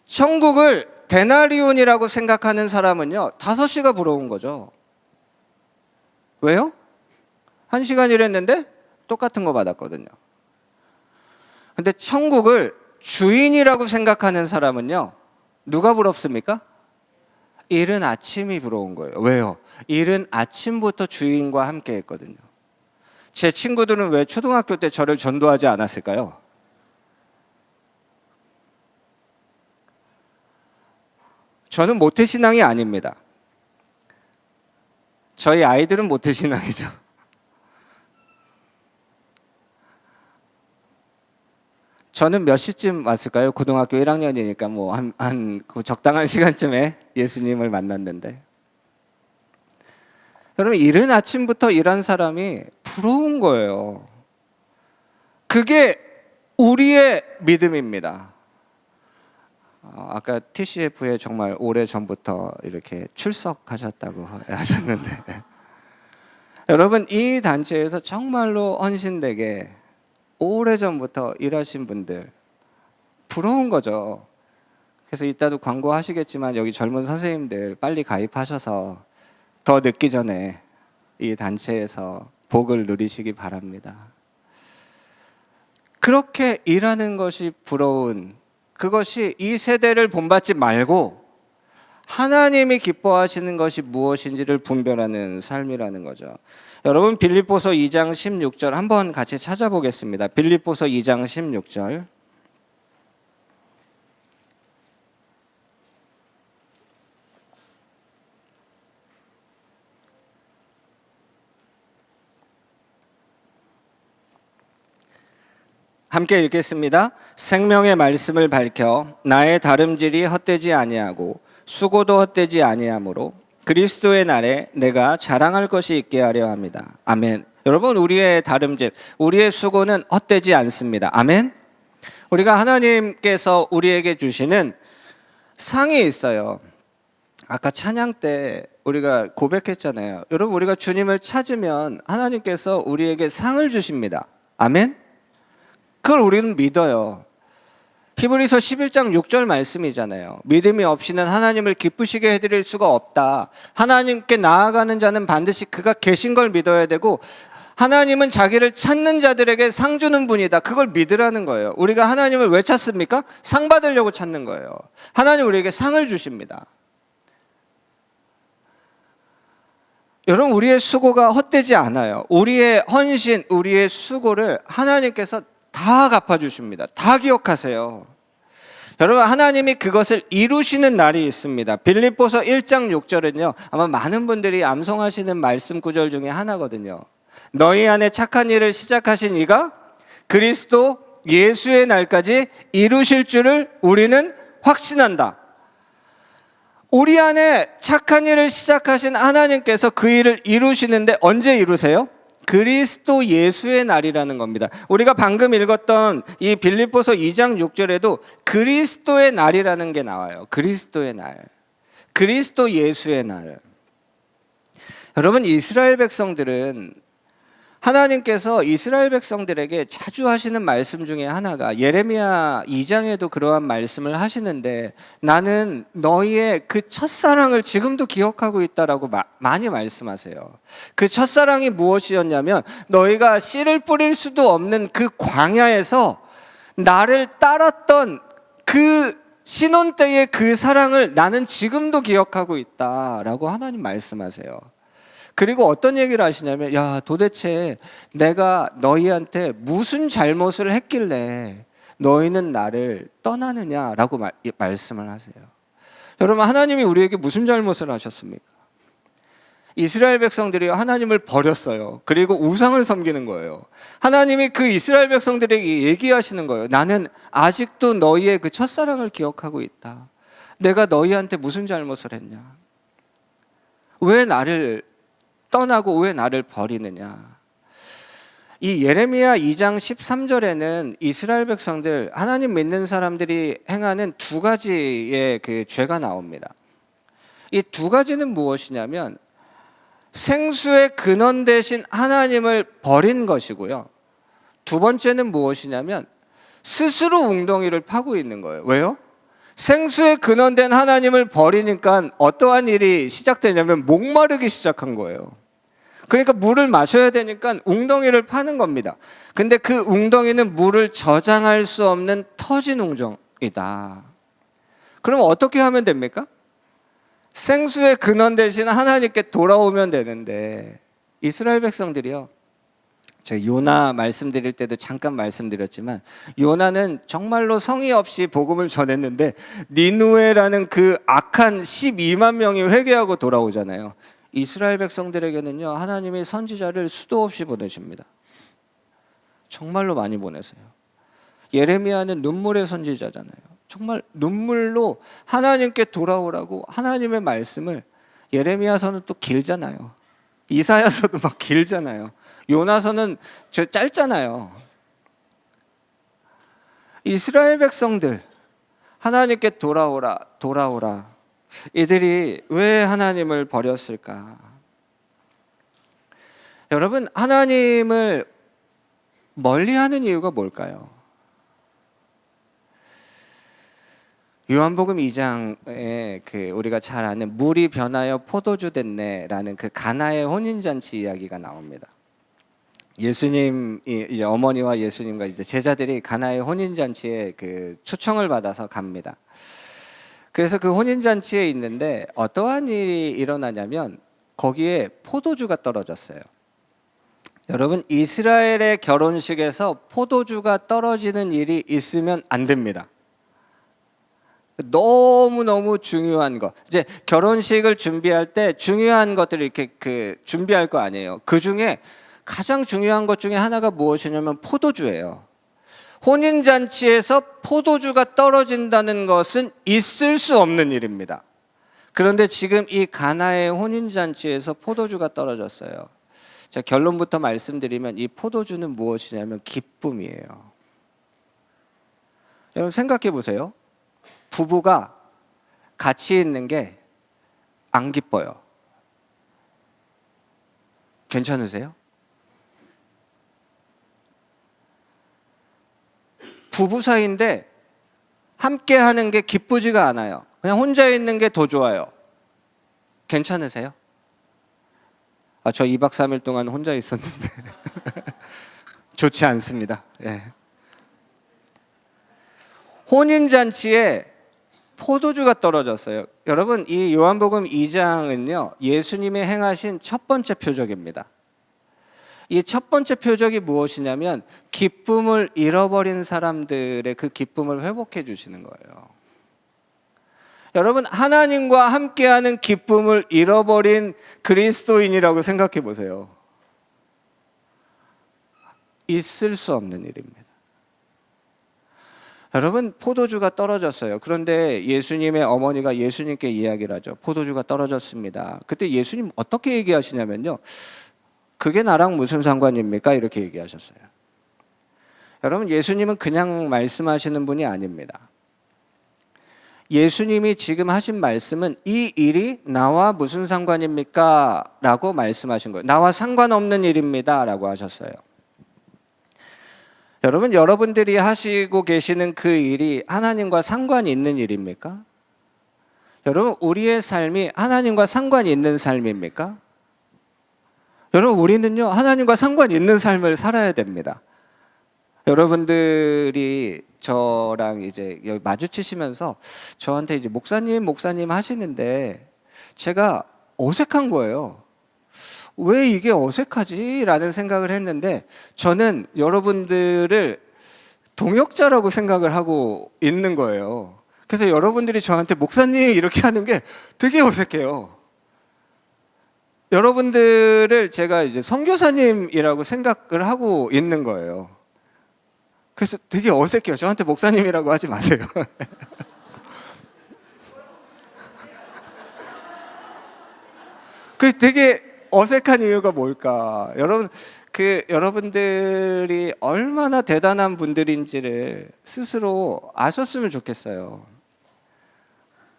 천국을 데나리온이라고 생각하는 사람은요 5시가 부러운 거죠. 왜요? 1시간 일했는데 똑같은 거 받았거든요. 근데 천국을 주인이라고 생각하는 사람은요 누가 부럽습니까? 이른 아침이 부러운 거예요. 왜요? 이른 아침부터 주인과 함께 했거든요. 제 친구들은 왜 초등학교 때 저를 전도하지 않았을까요? 저는 모태신앙이 아닙니다. 저희 아이들은 모태신앙이죠. 저는 몇 시쯤 왔을까요? 고등학교 1학년이니까 뭐 한 적당한 시간쯤에 예수님을 만났는데, 여러분 이른 아침부터 일한 사람이 부러운 거예요. 그게 우리의 믿음입니다. 아까 TCF에 정말 오래 전부터 이렇게 출석하셨다고 하셨는데 여러분, 이 단체에서 정말로 헌신되게 오래 전부터 일하신 분들 부러운 거죠. 그래서 이따도 광고하시겠지만 여기 젊은 선생님들 빨리 가입하셔서 더 늦기 전에 이 단체에서 복을 누리시기 바랍니다. 그렇게 일하는 것이 부러운, 그것이 이 세대를 본받지 말고 하나님이 기뻐하시는 것이 무엇인지를 분별하는 삶이라는 거죠. 여러분, 빌립보서 2장 16절 한번 같이 찾아보겠습니다. 빌립보서 2장 16절. 함께 읽겠습니다. 생명의 말씀을 밝혀 나의 다름질이 헛되지 아니하고 수고도 헛되지 아니하므로 그리스도의 날에 내가 자랑할 것이 있게 하려 합니다. 아멘. 여러분, 우리의 다름질, 우리의 수고는 헛되지 않습니다. 아멘. 우리가 하나님께서 우리에게 주시는 상이 있어요. 아까 찬양 때 우리가 고백했잖아요. 여러분, 우리가 주님을 찾으면 하나님께서 우리에게 상을 주십니다. 아멘. 그걸 우리는 믿어요. 히브리서 11장 6절 말씀이잖아요. 믿음이 없이는 하나님을 기쁘시게 해드릴 수가 없다. 하나님께 나아가는 자는 반드시 그가 계신 걸 믿어야 되고 하나님은 자기를 찾는 자들에게 상 주는 분이다. 그걸 믿으라는 거예요. 우리가 하나님을 왜 찾습니까? 상 받으려고 찾는 거예요. 하나님 우리에게 상을 주십니다. 여러분, 우리의 수고가 헛되지 않아요. 우리의 헌신, 우리의 수고를 하나님께서 다 갚아주십니다. 다 기억하세요. 여러분, 하나님이 그것을 이루시는 날이 있습니다. 빌립보서 1장 6절은요 아마 많은 분들이 암송하시는 말씀 구절 중에 하나거든요. 너희 안에 착한 일을 시작하신 이가 그리스도 예수의 날까지 이루실 줄을 우리는 확신한다. 우리 안에 착한 일을 시작하신 하나님께서 그 일을 이루시는데 언제 이루세요? 그리스도 예수의 날이라는 겁니다. 우리가 방금 읽었던 이 빌립보서 2장 6절에도 그리스도의 날이라는 게 나와요. 그리스도의 날, 그리스도 예수의 날. 여러분, 이스라엘 백성들은 하나님께서 이스라엘 백성들에게 자주 하시는 말씀 중에 하나가 예레미야 2장에도 그러한 말씀을 하시는데 나는 너희의 그 첫사랑을 지금도 기억하고 있다라고 많이 말씀하세요. 그 첫사랑이 무엇이었냐면 너희가 씨를 뿌릴 수도 없는 그 광야에서 나를 따랐던 그 신혼 때의 그 사랑을 나는 지금도 기억하고 있다라고 하나님 말씀하세요. 그리고 어떤 얘기를 하시냐면 야, 도대체 내가 너희한테 무슨 잘못을 했길래 너희는 나를 떠나느냐라고 말씀을 하세요. 여러분, 하나님이 우리에게 무슨 잘못을 하셨습니까? 이스라엘 백성들이 하나님을 버렸어요. 그리고 우상을 섬기는 거예요. 하나님이 그 이스라엘 백성들에게 얘기하시는 거예요. 나는 아직도 너희의 그 첫사랑을 기억하고 있다. 내가 너희한테 무슨 잘못을 했냐? 왜 나를 떠나고 왜 나를 버리느냐? 이 예레미야 2장 13절에는 이스라엘 백성들, 하나님 믿는 사람들이 행하는 두 가지의 그 죄가 나옵니다. 이 두 가지는 무엇이냐면 생수의 근원 대신 하나님을 버린 것이고요. 두 번째는 무엇이냐면 스스로 웅덩이를 파고 있는 거예요. 왜요? 생수의 근원된 하나님을 버리니까 어떠한 일이 시작되냐면 목마르기 시작한 거예요. 그러니까 물을 마셔야 되니까 웅덩이를 파는 겁니다. 근데 그 웅덩이는 물을 저장할 수 없는 터진 웅덩이다. 그럼 어떻게 하면 됩니까? 생수의 근원 대신 하나님께 돌아오면 되는데 이스라엘 백성들이요, 제가 요나 말씀드릴 때도 잠깐 말씀드렸지만 요나는 정말로 성의 없이 복음을 전했는데 니누에라는 그 악한 12만 명이 회개하고 돌아오잖아요. 이스라엘 백성들에게는요 하나님이 선지자를 수도 없이 보내십니다. 정말로 많이 보내세요. 예레미야는 눈물의 선지자잖아요. 정말 눈물로 하나님께 돌아오라고 하나님의 말씀을, 예레미야서는 또 길잖아요. 이사야서도 막 길잖아요. 요나서는 저 짧잖아요. 이스라엘 백성들, 하나님께 돌아오라, 돌아오라. 이들이 왜 하나님을 버렸을까? 여러분, 하나님을 멀리하는 이유가 뭘까요? 요한복음 2장에 우리가 잘 아는 물이 변하여 포도주 됐네라는 그 가나의 혼인잔치 이야기가 나옵니다. 예수님이 이제 어머니와 예수님과 이제 제자들이 가나의 혼인잔치에 그 초청을 받아서 갑니다. 그래서 그 혼인잔치에 있는데 어떠한 일이 일어나냐면 거기에 포도주가 떨어졌어요. 여러분, 이스라엘의 결혼식에서 포도주가 떨어지는 일이 있으면 안 됩니다. 너무너무 중요한 거. 이제 결혼식을 준비할 때 중요한 것들을 이렇게 준비할 거 아니에요. 그 중에 가장 중요한 것 중에 하나가 무엇이냐면 포도주예요. 혼인잔치에서 포도주가 떨어진다는 것은 있을 수 없는 일입니다. 그런데 지금 이 가나의 혼인잔치에서 포도주가 떨어졌어요. 자, 결론부터 말씀드리면 이 포도주는 무엇이냐면 기쁨이에요. 여러분 생각해 보세요. 부부가 같이 있는 게 안 기뻐요. 괜찮으세요? 부부 사이인데 함께 하는 게 기쁘지가 않아요. 그냥 혼자 있는 게 더 좋아요. 괜찮으세요? 저 2박 3일 동안 혼자 있었는데 좋지 않습니다. 예. 혼인잔치에 포도주가 떨어졌어요. 여러분, 이 요한복음 2장은요 예수님이 행하신 첫 번째 표적입니다. 이 첫 번째 표적이 무엇이냐면 기쁨을 잃어버린 사람들의 그 기쁨을 회복해 주시는 거예요. 여러분, 하나님과 함께하는 기쁨을 잃어버린 그리스도인이라고 생각해 보세요. 있을 수 없는 일입니다. 여러분, 포도주가 떨어졌어요. 그런데 예수님의 어머니가 예수님께 이야기를 하죠. 포도주가 떨어졌습니다. 그때 예수님 어떻게 얘기하시냐면요, 그게 나랑 무슨 상관입니까? 이렇게 얘기하셨어요. 여러분, 예수님은 그냥 말씀하시는 분이 아닙니다. 예수님이 지금 하신 말씀은 이 일이 나와 무슨 상관입니까? 라고 말씀하신 거예요. 나와 상관없는 일입니다. 라고 하셨어요. 여러분, 여러분들이 하시고 계시는 그 일이 하나님과 상관이 있는 일입니까? 여러분, 우리의 삶이 하나님과 상관이 있는 삶입니까? 여러분, 우리는요 하나님과 상관이 있는 삶을 살아야 됩니다. 여러분들이 저랑 이제 여기 마주치시면서 저한테 이제 목사님 하시는데 제가 어색한 거예요. 왜 이게 어색하지? 라는 생각을 했는데 저는 여러분들을 동역자라고 생각을 하고 있는 거예요. 그래서 여러분들이 저한테 목사님 이렇게 하는 게 되게 어색해요. 여러분들을 제가 이제 선교사님이라고 생각을 하고 있는 거예요. 그래서 되게 어색해요. 저한테 목사님이라고 하지 마세요. 그 되게 어색한 이유가 뭘까? 여러분, 여러분들이 얼마나 대단한 분들인지를 스스로 아셨으면 좋겠어요.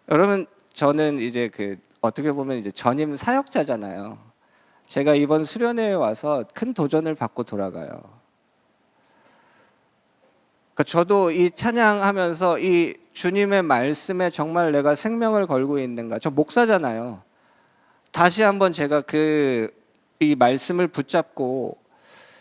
여러분, 저는 이제 어떻게 보면 이제 전임 사역자잖아요. 제가 이번 수련회에 와서 큰 도전을 받고 돌아가요. 그러니까 저도 이 찬양하면서 이 주님의 말씀에 정말 내가 생명을 걸고 있는가? 저 목사잖아요. 다시 한번 제가 이 말씀을 붙잡고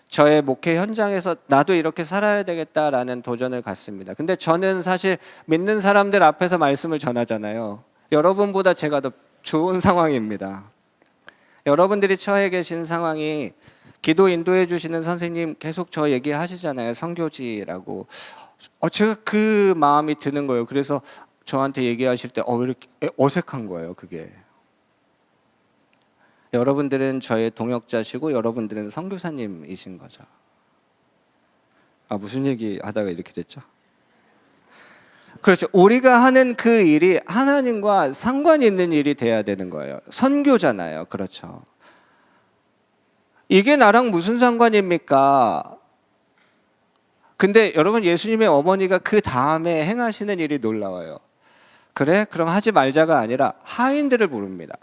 저의 목회 현장에서 나도 이렇게 살아야 되겠다라는 도전을 갖습니다. 근데 저는 사실 믿는 사람들 앞에서 말씀을 전하잖아요. 여러분보다 제가 더 좋은 상황입니다. 여러분들이 처해 계신 상황이 기도 인도해 주시는 선생님 계속 저 얘기하시잖아요. 선교지라고. 제가 그 마음이 드는 거예요. 그래서 저한테 얘기하실 때 왜 이렇게 어색한 거예요, 그게. 여러분들은 저의 동역자시고 여러분들은 선교사님이신 거죠. 무슨 얘기 하다가 이렇게 됐죠? 그렇죠. 우리가 하는 그 일이 하나님과 상관이 있는 일이 돼야 되는 거예요. 선교잖아요. 그렇죠. 이게 나랑 무슨 상관입니까? 근데 여러분 예수님의 어머니가 그 다음에 행하시는 일이 놀라워요. 그래? 그럼 하지 말자가 아니라 하인들을 부릅니다.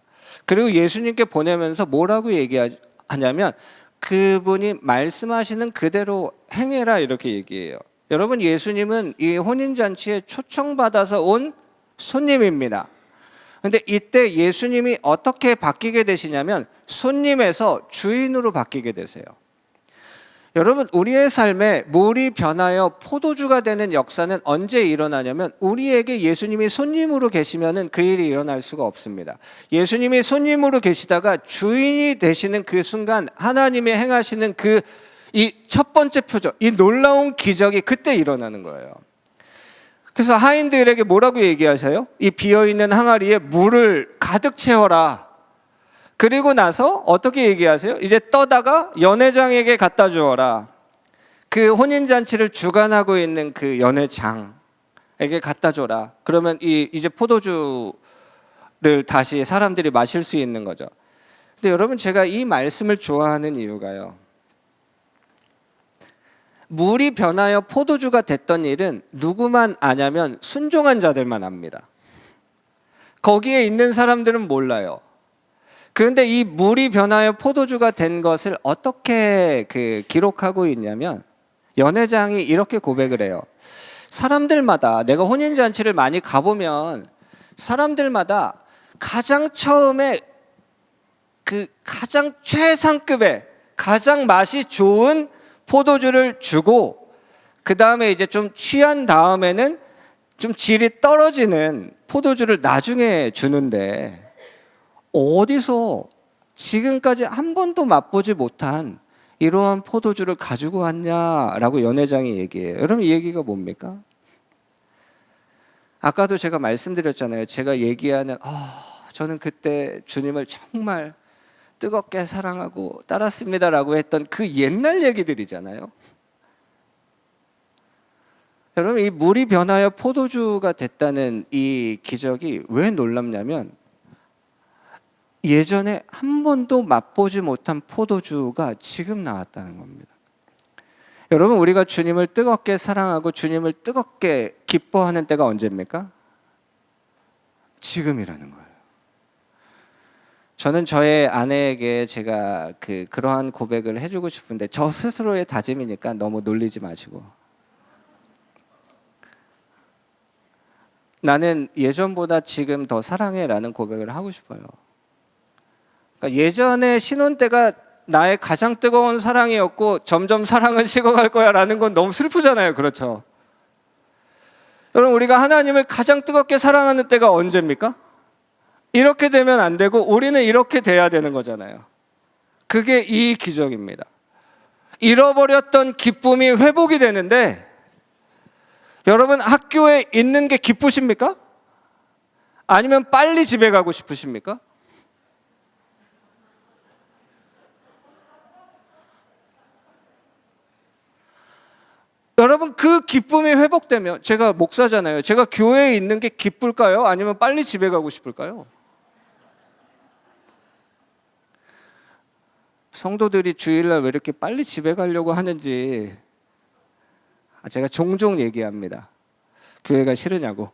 그리고 예수님께 보내면서 뭐라고 얘기하냐면 그분이 말씀하시는 그대로 행해라 이렇게 얘기해요. 여러분 예수님은 이 혼인잔치에 초청받아서 온 손님입니다. 근데 이때 예수님이 어떻게 바뀌게 되시냐면 손님에서 주인으로 바뀌게 되세요. 여러분 우리의 삶에 물이 변하여 포도주가 되는 역사는 언제 일어나냐면 우리에게 예수님이 손님으로 계시면은 그 일이 일어날 수가 없습니다. 예수님이 손님으로 계시다가 주인이 되시는 그 순간 하나님이 행하시는 그 이 첫 번째 표적, 이 놀라운 기적이 그때 일어나는 거예요. 그래서 하인들에게 뭐라고 얘기하세요? 이 비어있는 항아리에 물을 가득 채워라. 그리고 나서 어떻게 얘기하세요? 이제 떠다가 연회장에게 갖다 주어라. 그 혼인잔치를 주관하고 있는 그 연회장에게 갖다 줘라. 그러면 이제 포도주를 다시 사람들이 마실 수 있는 거죠. 근데 여러분 제가 이 말씀을 좋아하는 이유가요. 물이 변하여 포도주가 됐던 일은 누구만 아냐면 순종한 자들만 압니다. 거기에 있는 사람들은 몰라요. 그런데 이 물이 변하여 포도주가 된 것을 어떻게 기록하고 있냐면 연회장이 이렇게 고백을 해요. 사람들마다 내가 혼인잔치를 많이 가보면 사람들마다 가장 처음에 그 가장 최상급의 가장 맛이 좋은 포도주를 주고 그 다음에 이제 좀 취한 다음에는 좀 질이 떨어지는 포도주를 나중에 주는데 어디서 지금까지 한 번도 맛보지 못한 이러한 포도주를 가지고 왔냐라고 연회장이 얘기해요. 여러분 이 얘기가 뭡니까? 아까도 제가 말씀드렸잖아요. 제가 얘기하는 저는 그때 주님을 정말 뜨겁게 사랑하고 따랐습니다라고 했던 그 옛날 얘기들이잖아요. 여러분 이 물이 변하여 포도주가 됐다는 이 기적이 왜 놀랍냐면 예전에 한 번도 맛보지 못한 포도주가 지금 나왔다는 겁니다. 여러분 우리가 주님을 뜨겁게 사랑하고 주님을 뜨겁게 기뻐하는 때가 언제입니까? 지금이라는 거예요. 저는 저의 아내에게 제가 그러한 고백을 해주고 싶은데 저 스스로의 다짐이니까 너무 놀리지 마시고 나는 예전보다 지금 더 사랑해라는 고백을 하고 싶어요. 그러니까 예전에 신혼 때가 나의 가장 뜨거운 사랑이었고 점점 사랑은 식어갈 거야라는 건 너무 슬프잖아요. 그렇죠? 여러분 우리가 하나님을 가장 뜨겁게 사랑하는 때가 언제입니까? 이렇게 되면 안 되고 우리는 이렇게 돼야 되는 거잖아요. 그게 이 기적입니다. 잃어버렸던 기쁨이 회복이 되는데 여러분 학교에 있는 게 기쁘십니까? 아니면 빨리 집에 가고 싶으십니까? 여러분 그 기쁨이 회복되면 제가 목사잖아요. 제가 교회에 있는 게 기쁠까요? 아니면 빨리 집에 가고 싶을까요? 성도들이 주일날 왜 이렇게 빨리 집에 가려고 하는지 제가 종종 얘기합니다. 교회가 싫으냐고.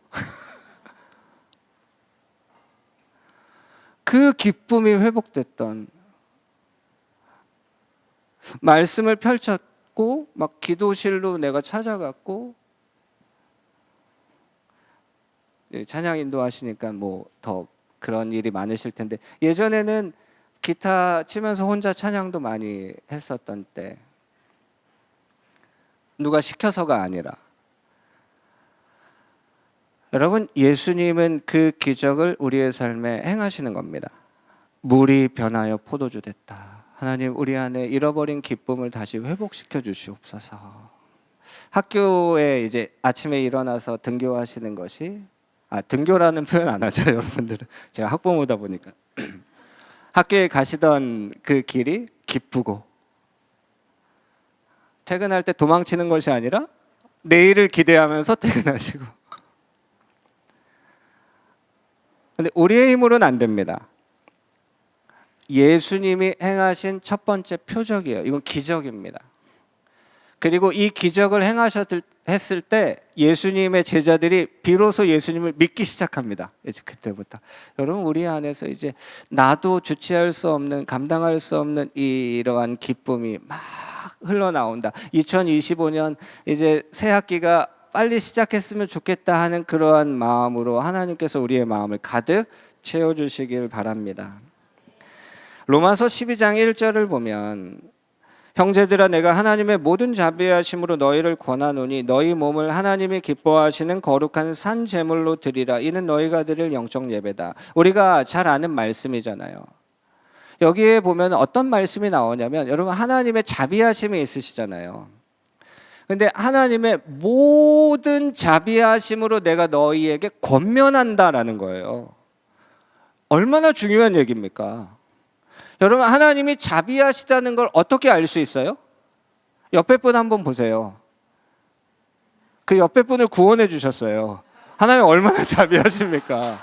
그 기쁨이 회복됐던 말씀을 펼쳤고 막 기도실로 내가 찾아갔고 찬양 인도하시니까 뭐 더 그런 일이 많으실 텐데 예전에는 기타 치면서 혼자 찬양도 많이 했었던 때 누가 시켜서가 아니라 여러분 예수님은 그 기적을 우리의 삶에 행하시는 겁니다. 물이 변하여 포도주 됐다. 하나님 우리 안에 잃어버린 기쁨을 다시 회복시켜 주시옵소서. 학교에 이제 아침에 일어나서 등교하시는 것이 등교라는 표현 안 하죠 여러분들은. 제가 학부모다 보니까 학교에 가시던 그 길이 기쁘고 퇴근할 때 도망치는 것이 아니라 내일을 기대하면서 퇴근하시고. 근데 우리의 힘으로는 안 됩니다. 예수님이 행하신 첫 번째 표적이에요. 이건 기적입니다. 그리고 이 기적을 했을 때 예수님의 제자들이 비로소 예수님을 믿기 시작합니다. 이제 그때부터 여러분 우리 안에서 이제 나도 주체할 수 없는 감당할 수 없는 이러한 기쁨이 막 흘러나온다. 2025년 이제 새 학기가 빨리 시작했으면 좋겠다 하는 그러한 마음으로 하나님께서 우리의 마음을 가득 채워주시길 바랍니다. 로마서 12장 1절을 보면 형제들아 내가 하나님의 모든 자비하심으로 너희를 권하노니 너희 몸을 하나님이 기뻐하시는 거룩한 산 제물로 드리라. 이는 너희가 드릴 영적 예배다. 우리가 잘 아는 말씀이잖아요. 여기에 보면 어떤 말씀이 나오냐면 여러분 하나님의 자비하심이 있으시잖아요. 근데 하나님의 모든 자비하심으로 내가 너희에게 권면한다라는 거예요. 얼마나 중요한 얘기입니까? 여러분 하나님이 자비하시다는 걸 어떻게 알 수 있어요? 옆에 분 한번 보세요. 그 옆에 분을 구원해 주셨어요. 하나님 얼마나 자비하십니까?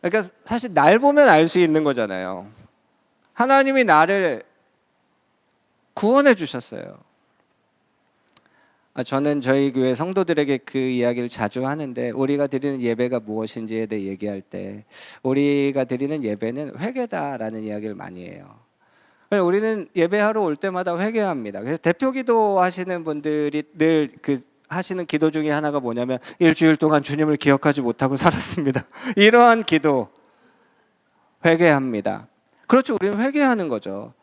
그러니까 사실 날 보면 알 수 있는 거잖아요. 하나님이 나를 구원해 주셨어요. 저는 저희 교회 성도들에게 그 이야기를 자주 하는데 우리가 드리는 예배가 무엇인지에 대해 얘기할 때 우리가 드리는 예배는 회개다라는 이야기를 많이 해요. 우리는 예배하러 올 때마다 회개합니다. 그래서 대표기도 하시는 분들이 늘 하시는 기도 중에 하나가 뭐냐면 일주일 동안 주님을 기억하지 못하고 살았습니다. 이러한 기도 회개합니다. 그렇죠. 우리는 회개하는 거죠.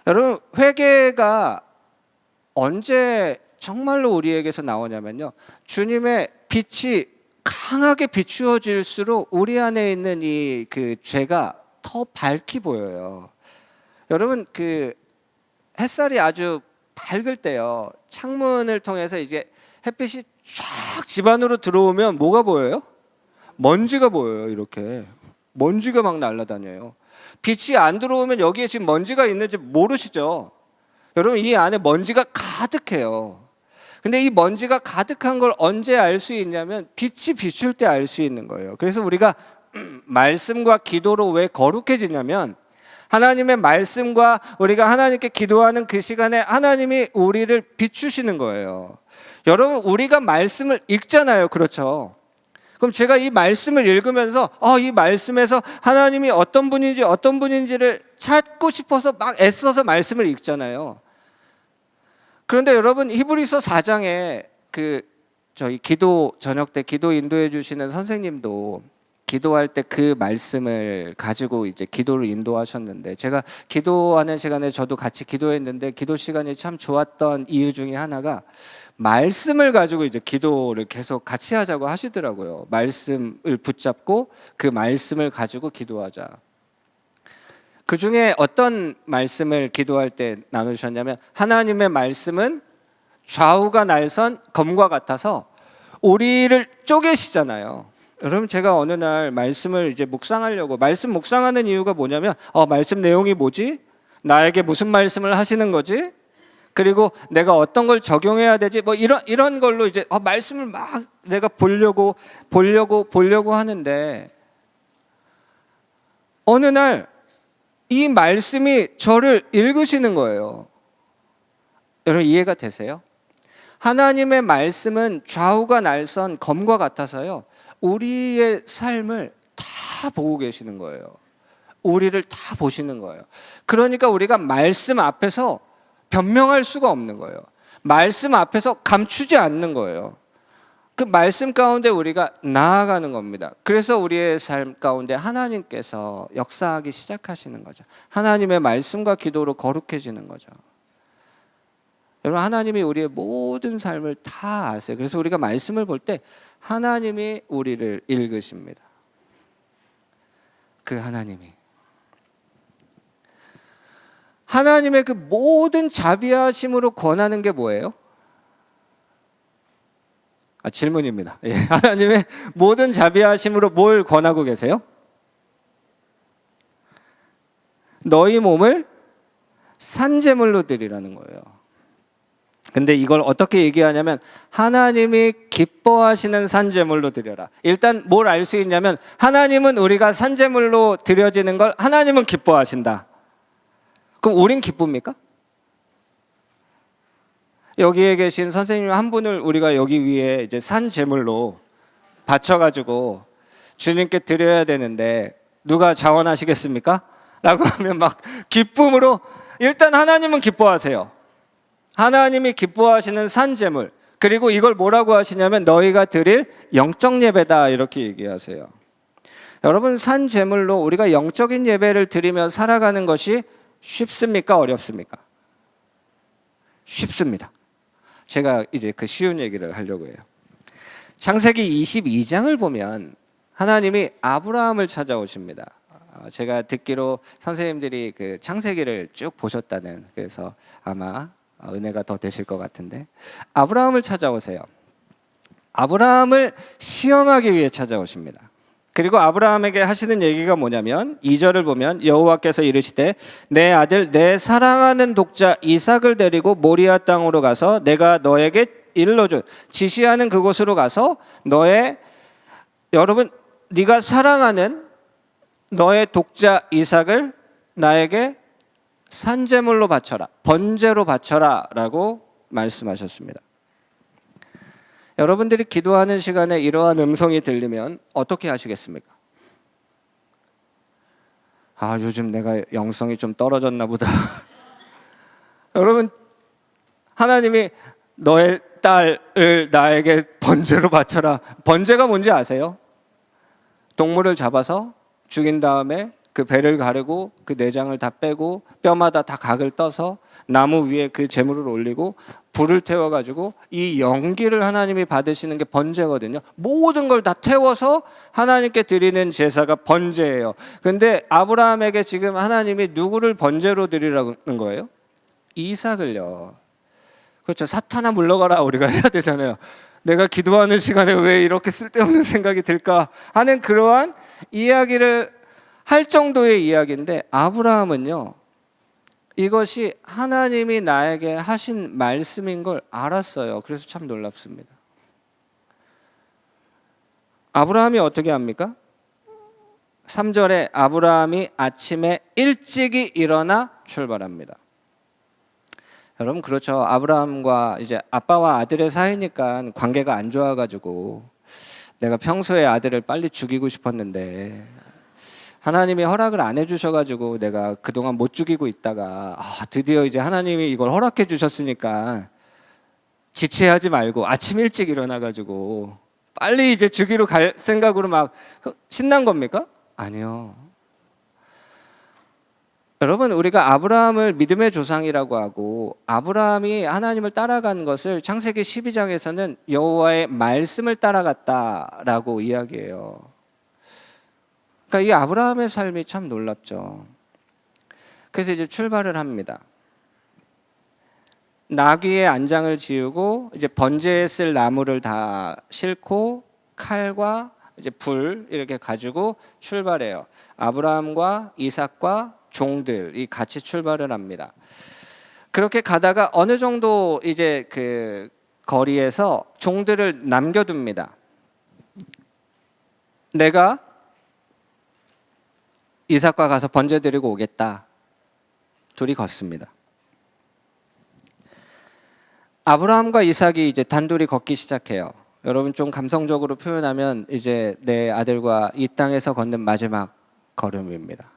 여러분 회개가 언제 정말로 우리에게서 나오냐면요. 주님의 빛이 강하게 비추어질수록 우리 안에 있는 이 죄가 더 밝게 보여요. 여러분 햇살이 아주 밝을 때요. 창문을 통해서 이제 햇빛이 쫙 집 안으로 들어오면 뭐가 보여요? 먼지가 보여요. 이렇게 먼지가 막 날아다녀요. 빛이 안 들어오면 여기에 지금 먼지가 있는지 모르시죠? 여러분 이 안에 먼지가 가득해요. 근데 이 먼지가 가득한 걸 언제 알 수 있냐면 빛이 비출 때 알 수 있는 거예요. 그래서 우리가 말씀과 기도로 왜 거룩해지냐면 하나님의 말씀과 우리가 하나님께 기도하는 그 시간에 하나님이 우리를 비추시는 거예요. 여러분 우리가 말씀을 읽잖아요. 그렇죠? 그럼 제가 이 말씀을 읽으면서 이 말씀에서 하나님이 어떤 분인지를 찾고 싶어서 막 애써서 말씀을 읽잖아요. 그런데 여러분 히브리서 4장에 저희 기도 저녁 때 기도 인도해 주시는 선생님도 기도할 때 그 말씀을 가지고 이제 기도를 인도하셨는데 제가 기도하는 시간에 저도 같이 기도했는데 기도 시간이 참 좋았던 이유 중에 하나가 말씀을 가지고 이제 기도를 계속 같이 하자고 하시더라고요. 말씀을 붙잡고 그 말씀을 가지고 기도하자. 그 중에 어떤 말씀을 기도할 때 나누셨냐면 하나님의 말씀은 좌우가 날선 검과 같아서 우리를 쪼개시잖아요. 여러분 제가 어느 날 말씀을 이제 묵상하려고 말씀 묵상하는 이유가 뭐냐면 말씀 내용이 뭐지? 나에게 무슨 말씀을 하시는 거지? 그리고 내가 어떤 걸 적용해야 되지? 뭐 이런 걸로 이제 말씀을 막 내가 보려고 하는데 어느 날 이 말씀이 저를 읽으시는 거예요. 여러분 이해가 되세요? 하나님의 말씀은 좌우가 날선 검과 같아서요. 우리의 삶을 다 보고 계시는 거예요. 우리를 다 보시는 거예요. 그러니까 우리가 말씀 앞에서 변명할 수가 없는 거예요. 말씀 앞에서 감추지 않는 거예요. 그 말씀 가운데 우리가 나아가는 겁니다. 그래서 우리의 삶 가운데 하나님께서 역사하기 시작하시는 거죠. 하나님의 말씀과 기도로 거룩해지는 거죠. 여러분 하나님이 우리의 모든 삶을 다 아세요. 그래서 우리가 말씀을 볼 때 하나님이 우리를 읽으십니다. 그 하나님의 그 모든 자비하심으로 권하는 게 뭐예요? 질문입니다. 하나님의 모든 자비하심으로 뭘 권하고 계세요? 너희 몸을 산제물로 드리라는 거예요. 근데 이걸 어떻게 얘기하냐면 하나님이 기뻐하시는 산제물로 드려라. 일단 뭘 알 수 있냐면 하나님은 우리가 산제물로 드려지는 걸 하나님은 기뻐하신다. 그럼 우린 기쁩니까? 여기에 계신 선생님 한 분을 우리가 여기 위에 이제 산 제물로 바쳐가지고 주님께 드려야 되는데 누가 자원하시겠습니까? 라고 하면 막 기쁨으로, 일단 하나님은 기뻐하세요. 하나님이 기뻐하시는 산 제물, 그리고 이걸 뭐라고 하시냐면 너희가 드릴 영적 예배다, 이렇게 얘기하세요. 여러분, 산 제물로 우리가 영적인 예배를 드리며 살아가는 것이 쉽습니까? 어렵습니까? 쉽습니다. 제가 이제 그 쉬운 얘기를 하려고 해요. 창세기 22장을 보면 하나님이 아브라함을 찾아오십니다. 제가 듣기로 선생님들이 그 창세기를 쭉 보셨다는, 그래서 아마 은혜가 더 되실 것 같은데, 아브라함을 찾아오세요. 아브라함을 시험하기 위해 찾아오십니다. 그리고 아브라함에게 하시는 얘기가 뭐냐면 2절을 보면 여호와께서 이르시되 내 아들 내 사랑하는 독자 이삭을 데리고 모리아 땅으로 가서 내가 너에게 일러준 지시하는 그곳으로 가서 너의, 여러분, 네가 사랑하는 너의 독자 이삭을 나에게 산제물로 바쳐라, 번제로 바쳐라 라고 말씀하셨습니다. 여러분들이 기도하는 시간에 이러한 음성이 들리면 어떻게 하시겠습니까? 아, 요즘 내가 영성이 좀 떨어졌나 보다. 여러분, 하나님이 너의 딸을 나에게 번제로 바쳐라. 번제가 뭔지 아세요? 동물을 잡아서 죽인 다음에 그 배를 가르고 그 내장을 다 빼고 뼈마다 다 각을 떠서 나무 위에 그 제물을 올리고 불을 태워가지고 이 연기를 하나님이 받으시는 게 번제거든요. 모든 걸 다 태워서 하나님께 드리는 제사가 번제예요. 근데 아브라함에게 지금 하나님이 누구를 번제로 드리라는 거예요? 이삭을요. 그렇죠. 사탄아 물러가라 우리가 해야 되잖아요. 내가 기도하는 시간에 왜 이렇게 쓸데없는 생각이 들까 하는 그러한 이야기를 할 정도의 이야기인데, 아브라함은요 이것이 하나님이 나에게 하신 말씀인 걸 알았어요. 그래서 참 놀랍습니다. 아브라함이 어떻게 합니까? 3절에 아브라함이 아침에 일찍이 일어나 출발합니다. 여러분, 그렇죠. 아브라함과 이제 아빠와 아들의 사이니까 관계가 안 좋아가지고 내가 평소에 아들을 빨리 죽이고 싶었는데 하나님이 허락을 안 해주셔가지고 내가 그동안 못 죽이고 있다가 드디어 이제 하나님이 이걸 허락해 주셨으니까 지체하지 말고 아침 일찍 일어나가지고 빨리 이제 죽이러 갈 생각으로 막 신난 겁니까? 아니요. 여러분, 우리가 아브라함을 믿음의 조상이라고 하고 아브라함이 하나님을 따라간 것을 창세기 12장에서는 여호와의 말씀을 따라갔다라고 이야기해요. 그러니까 이 아브라함의 삶이 참 놀랍죠. 그래서 이제 출발을 합니다. 나귀의 안장을 지우고 이제 번제에 쓸 나무를 다 싣고 칼과 이제 불 이렇게 가지고 출발해요. 아브라함과 이삭과 종들이 같이 출발을 합니다. 그렇게 가다가 어느 정도 이제 그 거리에서 종들을 남겨둡니다. 내가 이삭과 가서 번제 드리고 오겠다. 둘이 걷습니다. 아브라함과 이삭이 이제 단둘이 걷기 시작해요. 여러분, 좀 감성적으로 표현하면 이제 내 아들과 이 땅에서 걷는 마지막 걸음입니다.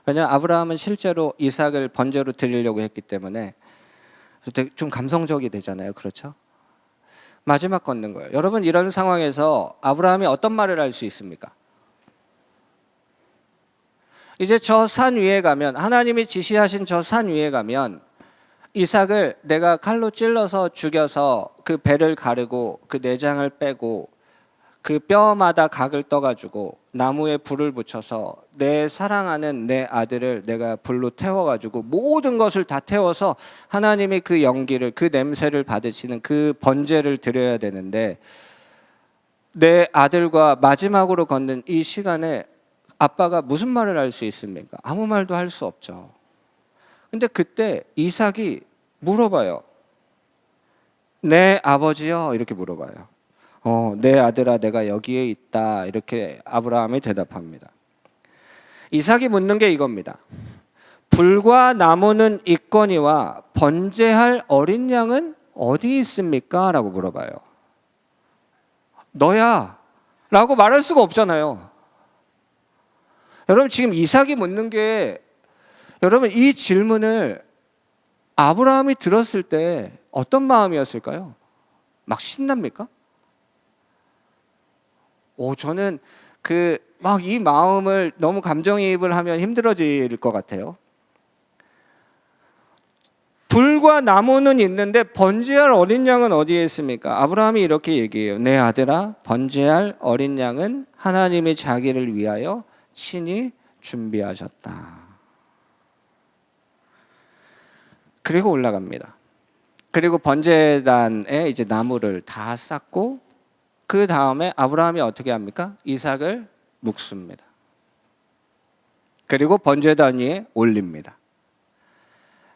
왜냐하면 아브라함은 실제로 이삭을 번제로 드리려고 했기 때문에 좀 감성적이 되잖아요. 그렇죠? 마지막 걷는 거예요. 여러분, 이런 상황에서 아브라함이 어떤 말을 할 수 있습니까? 이제 저 산 위에 가면, 하나님이 지시하신 저 산 위에 가면 이삭을 내가 칼로 찔러서 죽여서 그 배를 가르고 그 내장을 빼고 그 뼈마다 각을 떠가지고 나무에 불을 붙여서 내 사랑하는 내 아들을 내가 불로 태워가지고 모든 것을 다 태워서 하나님이 그 연기를, 그 냄새를 받으시는 그 번제를 드려야 되는데, 내 아들과 마지막으로 걷는 이 시간에 아빠가 무슨 말을 할 수 있습니까? 아무 말도 할 수 없죠. 근데 그때 이삭이 물어봐요. 내 아버지요? 이렇게 물어봐요. 내 아들아, 내가 여기에 있다. 이렇게 아브라함이 대답합니다. 이삭이 묻는 게 이겁니다. 불과 나무는 있거니와 번제할 어린 양은 어디 있습니까? 라고 물어봐요. 너야 라고 말할 수가 없잖아요. 여러분 지금 이삭이 묻는 게, 여러분 이 질문을 아브라함이 들었을 때 어떤 마음이었을까요? 막 신납니까? 저는 막 이 마음을 너무 감정이입을 하면 힘들어질 것 같아요. 불과 나무는 있는데 번제할 어린 양은 어디에 있습니까? 아브라함이 이렇게 얘기해요. 내 아들아, 번제할 어린 양은 하나님이 자기를 위하여 친히 준비하셨다. 그리고 올라갑니다. 그리고 번제단에 이제 나무를 다 쌓고 그 다음에 아브라함이 어떻게 합니까? 이삭을 묶습니다. 그리고 번제단 위에 올립니다.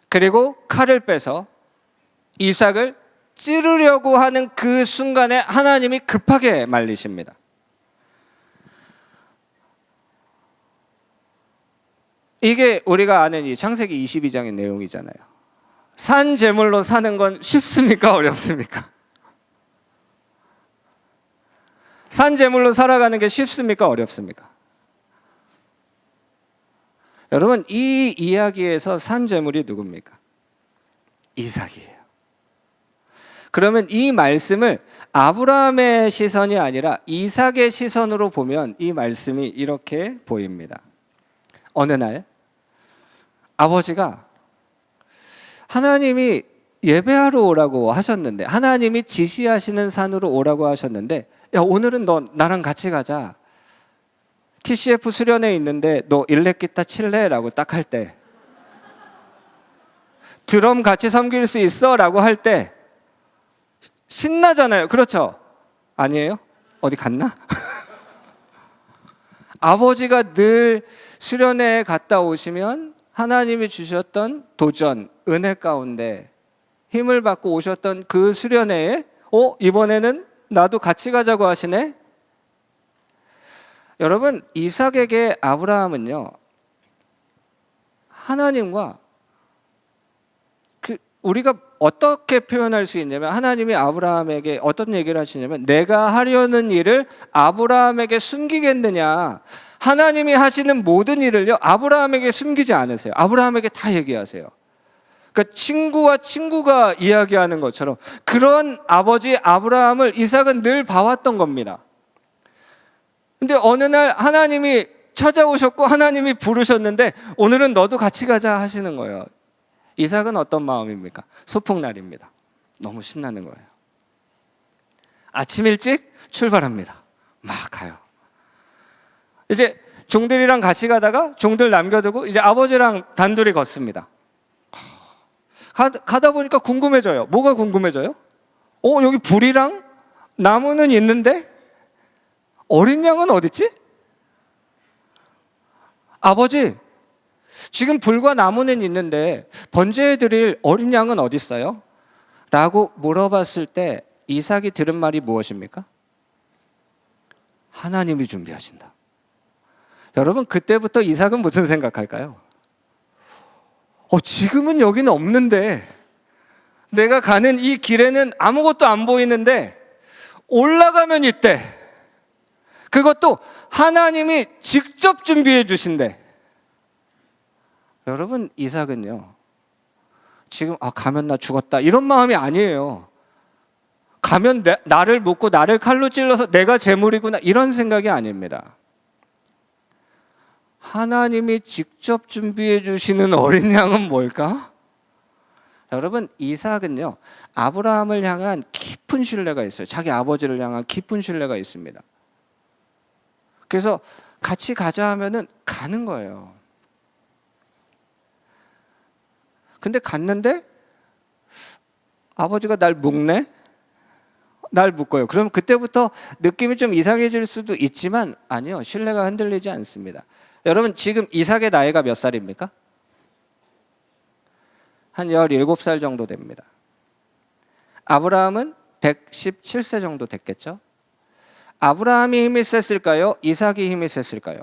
그리고 칼을 빼서 이삭을 찌르려고 하는 그 순간에 하나님이 급하게 말리십니다. 이게 우리가 아는 이 창세기 22장의 내용이잖아요. 산 제물로 사는 건 쉽습니까? 어렵습니까? 산 제물로 살아가는 게 쉽습니까? 어렵습니까? 여러분 이 이야기에서 산 제물이 누굽니까? 이삭이에요. 그러면 이 말씀을 아브라함의 시선이 아니라 이삭의 시선으로 보면 이 말씀이 이렇게 보입니다. 어느 날 아버지가 하나님이 예배하러 오라고 하셨는데, 하나님이 지시하시는 산으로 오라고 하셨는데, 야 오늘은 너 나랑 같이 가자. TCF 수련회 있는데 너 일렉 기타 칠래? 라고 딱 할 때, 드럼 같이 섬길 수 있어? 라고 할 때 신나잖아요. 그렇죠? 아니에요? 어디 갔나? 아버지가 늘 수련회에 갔다 오시면 하나님이 주셨던 도전, 은혜 가운데 힘을 받고 오셨던 그 수련회에 이번에는 나도 같이 가자고 하시네? 여러분 이삭에게 아브라함은요, 하나님과 우리가 어떻게 표현할 수 있냐면, 하나님이 아브라함에게 어떤 얘기를 하시냐면, 내가 하려는 일을 아브라함에게 숨기겠느냐. 하나님이 하시는 모든 일을요 아브라함에게 숨기지 않으세요. 아브라함에게 다 얘기하세요. 그러니까 친구와 친구가 이야기하는 것처럼 그런 아버지 아브라함을 이삭은 늘 봐왔던 겁니다. 근데 어느 날 하나님이 찾아오셨고 하나님이 부르셨는데 오늘은 너도 같이 가자 하시는 거예요. 이삭은 어떤 마음입니까? 소풍날입니다. 너무 신나는 거예요. 아침 일찍 출발합니다. 막 가요. 이제 종들이랑 같이 가다가 종들 남겨두고 이제 아버지랑 단둘이 걷습니다. 가다 보니까 궁금해져요. 뭐가 궁금해져요? 여기 불이랑 나무는 있는데 어린 양은 어딨지? 아버지, 지금 불과 나무는 있는데 번제해드릴 어린 양은 어디 있어요? 라고 물어봤을 때 이삭이 들은 말이 무엇입니까? 하나님이 준비하신다. 여러분 그때부터 이삭은 무슨 생각할까요? 지금은 여기는 없는데, 내가 가는 이 길에는 아무것도 안 보이는데 올라가면 있대. 그것도 하나님이 직접 준비해 주신대. 여러분 이삭은요 지금 가면 나 죽었다 이런 마음이 아니에요. 가면 나를 묶고 나를 칼로 찔러서 내가 제물이구나 이런 생각이 아닙니다. 하나님이 직접 준비해 주시는 어린 양은 뭘까? 여러분 이삭은요 아브라함을 향한 깊은 신뢰가 있어요. 자기 아버지를 향한 깊은 신뢰가 있습니다. 그래서 같이 가자 하면은 가는 거예요. 근데 갔는데 아버지가 날 묶네? 날 묶어요. 그럼 그때부터 느낌이 좀 이상해질 수도 있지만 아니요, 신뢰가 흔들리지 않습니다. 여러분 지금 이삭의 나이가 몇 살입니까? 한 17살 정도 됩니다. 아브라함은 117세 정도 됐겠죠? 아브라함이 힘이 셌을까요? 이삭이 힘이 셌을까요?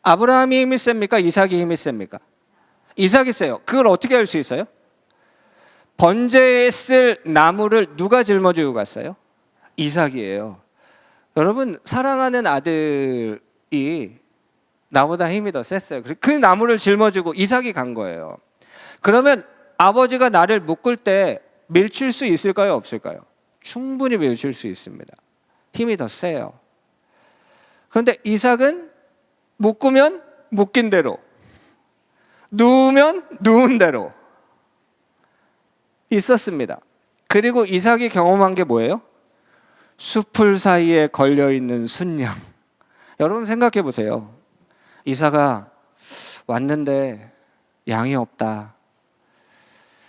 아브라함이 힘이 셉니까? 이삭이 힘이 셉니까? 이삭이 세요. 그걸 어떻게 할 수 있어요? 번제에 쓸 나무를 누가 짊어지고 갔어요? 이삭이에요. 여러분, 사랑하는 아들이 나보다 힘이 더 셌어요. 그 나무를 짊어지고 이삭이 간 거예요. 그러면 아버지가 나를 묶을 때 밀칠 수 있을까요? 없을까요? 충분히 밀칠 수 있습니다. 힘이 더 세요. 그런데 이삭은 묶으면 묶인 대로, 누우면 누운 대로 있었습니다. 그리고 이삭이 경험한 게 뭐예요? 숲풀 사이에 걸려있는 순양. 여러분 생각해 보세요. 이삭아, 왔는데 양이 없다.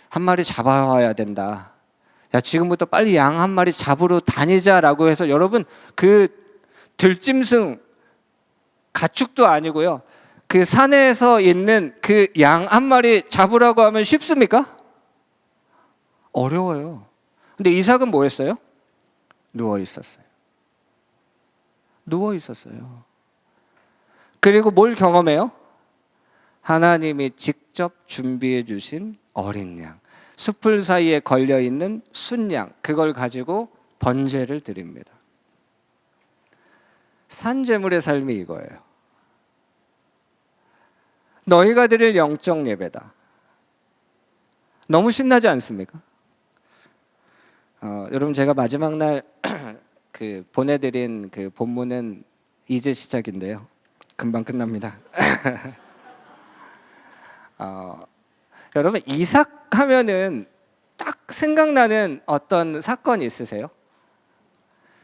한 마리 잡아와야 된다. 야, 지금부터 빨리 양 한 마리 잡으러 다니자라고 해서, 여러분, 그 들짐승 가축도 아니고요, 그 산에서 있는 그 양 한 마리 잡으라고 하면 쉽습니까? 어려워요. 근데 이삭은 뭐 했어요? 누워 있었어요. 누워 있었어요. 그리고 뭘 경험해요? 하나님이 직접 준비해 주신 어린 양, 숲풀 사이에 걸려 있는 순양, 그걸 가지고 번제를 드립니다. 산제물의 삶이 이거예요. 너희가 드릴 영적 예배다. 너무 신나지 않습니까? 여러분, 제가 마지막 날 그 보내드린 그 본문은 이제 시작인데요. 금방 끝납니다. 여러분, 이삭 하면은 딱 생각나는 어떤 사건이 있으세요?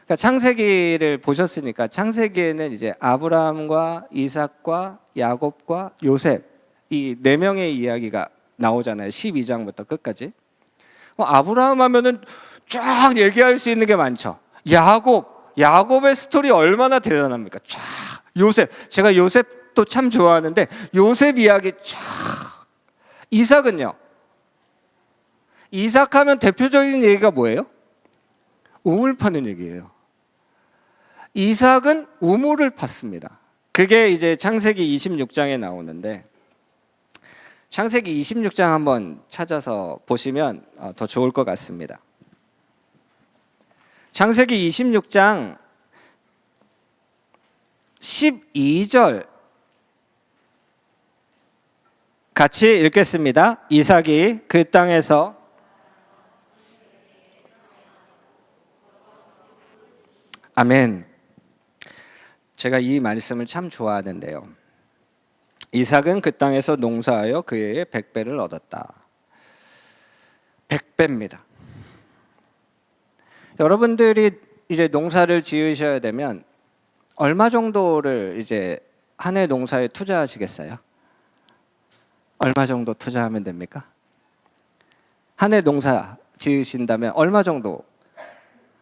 그러니까 창세기를 보셨으니까, 창세기에는 이제 아브라함과 이삭과 야곱과 요셉, 이 네 명의 이야기가 나오잖아요. 12장부터 끝까지. 아브라함 하면은 쫙 얘기할 수 있는 게 많죠. 야곱의 스토리 얼마나 대단합니까? 쫙. 요셉, 제가 요셉도 참 좋아하는데 요셉 이야기 쫙. 이삭은요? 이삭 하면 대표적인 얘기가 뭐예요? 우물 파는 얘기예요. 이삭은 우물을 팠습니다. 그게 이제 창세기 26장에 나오는데, 창세기 26장 한번 찾아서 보시면 더 좋을 것 같습니다. 창세기 26장 12절 같이 읽겠습니다. 이삭이 그 땅에서 아멘. 제가 이 말씀을 참 좋아하는데요. 이삭은 그 땅에서 농사하여 그 해에 100배를 얻었다. 100배입니다. 여러분들이 이제 농사를 지으셔야 되면 얼마 정도를 이제 한 해 농사에 투자하시겠어요? 얼마 정도 투자하면 됩니까? 한 해 농사 지으신다면 얼마 정도?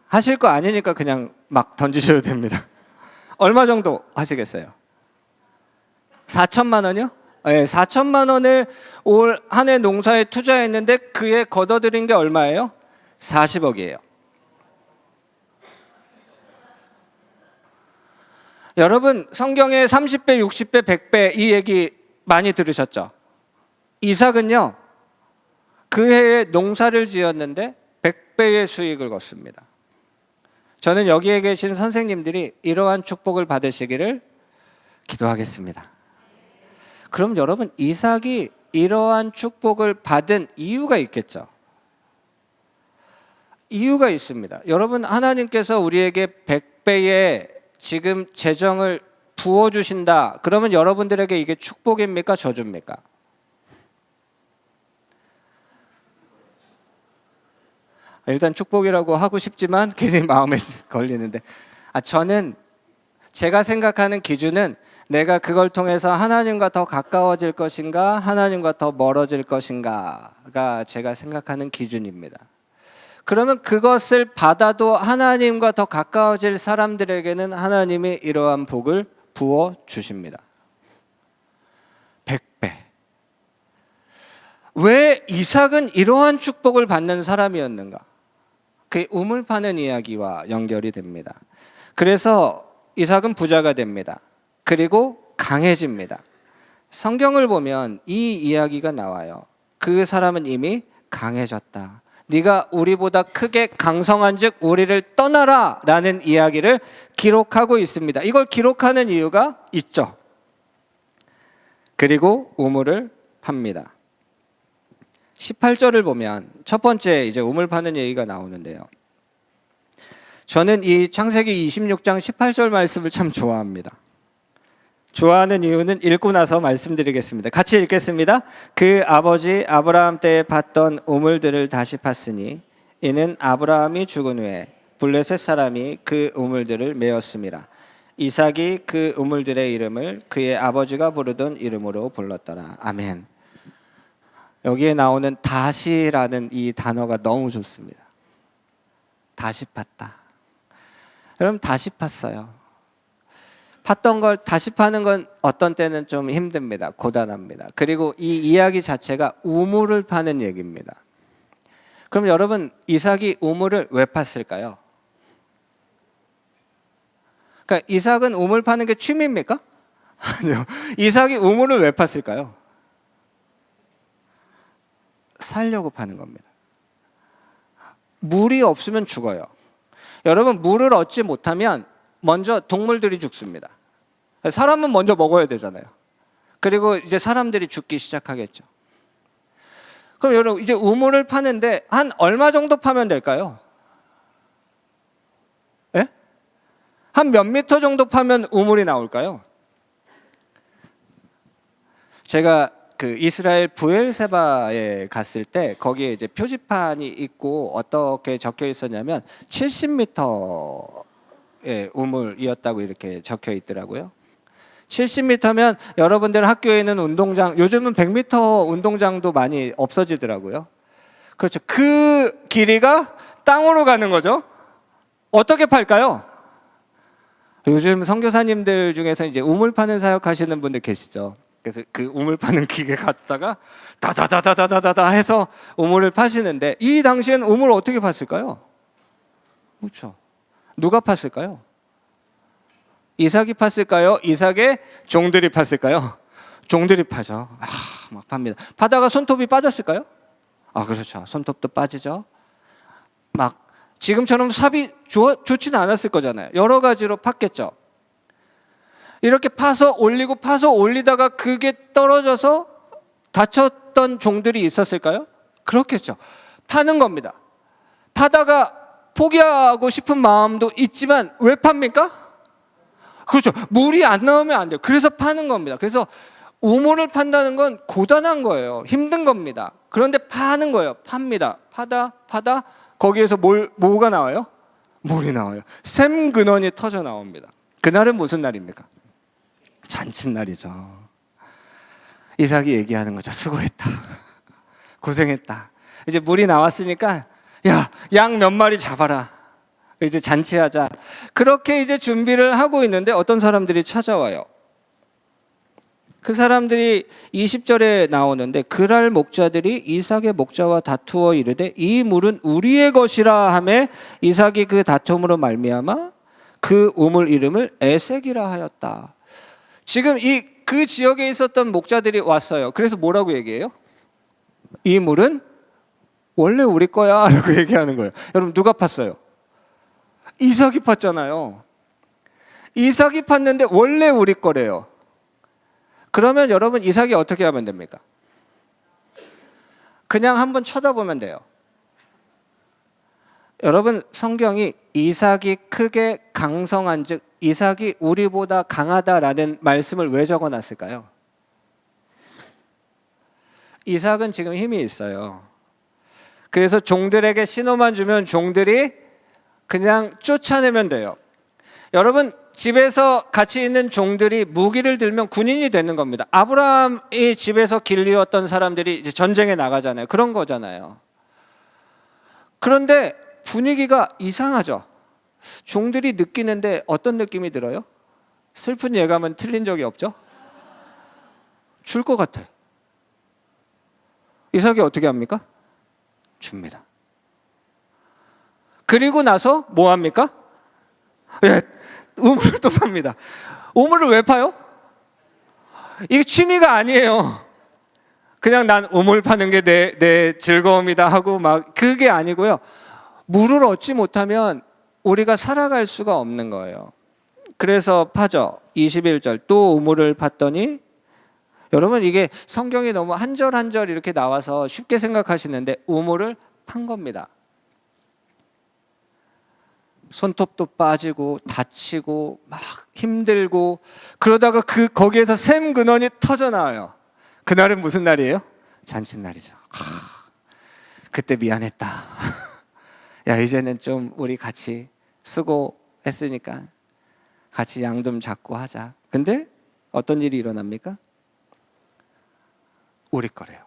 하실 거 아니니까 그냥 막 던지셔도 됩니다. 얼마 정도 하시겠어요? 4천만 원이요? 네, 4천만 원을 올 한 해 농사에 투자했는데 그해 걷어들인 게 얼마예요? 40억이에요. 여러분, 성경에 30배, 60배, 100배 이 얘기 많이 들으셨죠? 이삭은요, 그 해에 농사를 지었는데 100배의 수익을 거습니다. 저는 여기에 계신 선생님들이 이러한 축복을 받으시기를 기도하겠습니다. 그럼 여러분, 이삭이 이러한 축복을 받은 이유가 있겠죠? 이유가 있습니다. 여러분, 하나님께서 우리에게 100배의 지금 재정을 부어주신다. 그러면 여러분들에게 이게 축복입니까? 저주입니까? 일단 축복이라고 하고 싶지만 괜히 마음에 걸리는데, 저는 제가 생각하는 기준은 내가 그걸 통해서 하나님과 더 가까워질 것인가, 하나님과 더 멀어질 것인가가 제가 생각하는 기준입니다. 그러면 그것을 받아도 하나님과 더 가까워질 사람들에게는 하나님이 이러한 복을 부어 주십니다. 100배. 왜 이삭은 이러한 축복을 받는 사람이었는가? 그 우물 파는 이야기와 연결이 됩니다. 그래서 이삭은 부자가 됩니다. 그리고 강해집니다. 성경을 보면 이 이야기가 나와요. 그 사람은 이미 강해졌다. 네가 우리보다 크게 강성한즉 우리를 떠나라 라는 이야기를 기록하고 있습니다. 이걸 기록하는 이유가 있죠. 그리고 우물을 팝니다. 18절을 보면 첫 번째 이제 우물 파는 얘기가 나오는데요. 저는 이 창세기 26장 18절 말씀을 참 좋아합니다. 좋아하는 이유는 읽고 나서 말씀드리겠습니다. 같이 읽겠습니다. 그 아버지 아브라함 때에 팠던 우물들을 다시 팠으니 이는 아브라함이 죽은 후에 블레셋 사람이 그 우물들을 메었습니다. 이삭이 그 우물들의 이름을 그의 아버지가 부르던 이름으로 불렀더라. 아멘. 여기에 나오는 다시라는 이 단어가 너무 좋습니다. 다시 팠다. 여러분 다시 팠어요. 팠던 걸 다시 파는 건 어떤 때는 좀 힘듭니다. 고단합니다. 그리고 이 이야기 자체가 우물을 파는 얘기입니다. 그럼 여러분 이삭이 우물을 왜 팠을까요? 그러니까 이삭은 우물 파는 게 취미입니까? 아니요. 이삭이 우물을 왜 팠을까요? 살려고 파는 겁니다. 물이 없으면 죽어요. 여러분 물을 얻지 못하면 먼저 동물들이 죽습니다. 사람은 먼저 먹어야 되잖아요. 그리고 이제 사람들이 죽기 시작하겠죠. 그럼 여러분 이제 우물을 파는데 한 얼마 정도 파면 될까요? 예? 한 몇 미터 정도 파면 우물이 나올까요? 제가 그 이스라엘 부엘세바에 갔을 때 거기에 이제 표지판이 있고 어떻게 적혀 있었냐면 70m의 우물이었다고 이렇게 적혀 있더라고요. 70m면 여러분들 학교에 있는 운동장, 요즘은 100m 운동장도 많이 없어지더라고요. 그렇죠. 그 길이가 땅으로 가는 거죠. 어떻게 팔까요? 요즘 선교사님들 중에서 이제 우물 파는 사역하시는 분들 계시죠. 그래서 그 우물 파는 기계 갖다가 다다다다다다다 해서 우물을 파시는데 이 당시엔 우물을 어떻게 팠을까요? 그렇죠. 누가 팠을까요? 이삭이 팠을까요? 이삭의 종들이 팠을까요? 종들이 파죠. 막 팝니다. 파다가 손톱이 빠졌을까요? 그렇죠. 손톱도 빠지죠. 막 지금처럼 삽이 좋지는 않았을 거잖아요. 여러 가지로 팠겠죠. 이렇게 파서 올리다가 그게 떨어져서 다쳤던 종들이 있었을까요? 그렇겠죠. 파는 겁니다. 파다가 포기하고 싶은 마음도 있지만 왜 팝니까? 그렇죠. 물이 안 나오면 안 돼요. 그래서 파는 겁니다. 그래서 우물을 판다는 건 고단한 거예요. 힘든 겁니다. 그런데 파는 거예요. 팝니다. 파다 거기에서 뭐가 나와요? 물이 나와요. 샘 근원이 터져 나옵니다. 그날은 무슨 날입니까? 잔칫날이죠. 이삭이 얘기하는 거죠. 수고했다. 고생했다. 이제 물이 나왔으니까 야, 양 몇 마리 잡아라. 이제 잔치하자. 그렇게 이제 준비를 하고 있는데 어떤 사람들이 찾아와요. 그 사람들이 20절에 나오는데 그랄 목자들이 이삭의 목자와 다투어 이르되 이 물은 우리의 것이라 하매 이삭이 그 다툼으로 말미암아 그 우물 이름을 에색이라 하였다. 지금 그 지역에 있었던 목자들이 왔어요. 그래서 뭐라고 얘기해요? 이 물은 원래 우리 거야 라고 얘기하는 거예요. 여러분 누가 팠어요? 이삭이 팠잖아요. 이삭이 팠는데 원래 우리 거래요. 그러면 여러분 이삭이 어떻게 하면 됩니까? 그냥 한번 쳐다보면 돼요. 여러분 성경이 이삭이 크게 강성한 즉 이삭이 우리보다 강하다라는 말씀을 왜 적어놨을까요? 이삭은 지금 힘이 있어요. 그래서 종들에게 신호만 주면 종들이 그냥 쫓아내면 돼요. 여러분 집에서 같이 있는 종들이 무기를 들면 군인이 되는 겁니다. 아브라함이 집에서 길리웠던 사람들이 이제 전쟁에 나가잖아요. 그런 거잖아요. 그런데 분위기가 이상하죠. 종들이 느끼는데 어떤 느낌이 들어요? 슬픈 예감은 틀린 적이 없죠? 줄 것 같아. 이삭이 어떻게 합니까? 줍니다. 그리고 나서 뭐 합니까? 예, 우물을 또 팝니다. 우물을 왜 파요? 이게 취미가 아니에요. 그냥 난 우물 파는 게 내 즐거움이다 하고 막 그게 아니고요. 물을 얻지 못하면 우리가 살아갈 수가 없는 거예요. 그래서 파죠. 21절 또 우물을 팠더니 여러분 이게 성경이 너무 한 절 한 절 이렇게 나와서 쉽게 생각하시는데 우물을 판 겁니다. 손톱도 빠지고 다치고 막 힘들고 그러다가 거기에서 샘 근원이 터져 나와요. 그날은 무슨 날이에요? 잔칫날이죠. 그때 미안했다. 야 이제는 좀 우리 같이 수고했으니까 같이 양 좀 잡고 하자. 근데 어떤 일이 일어납니까? 우리 거래요.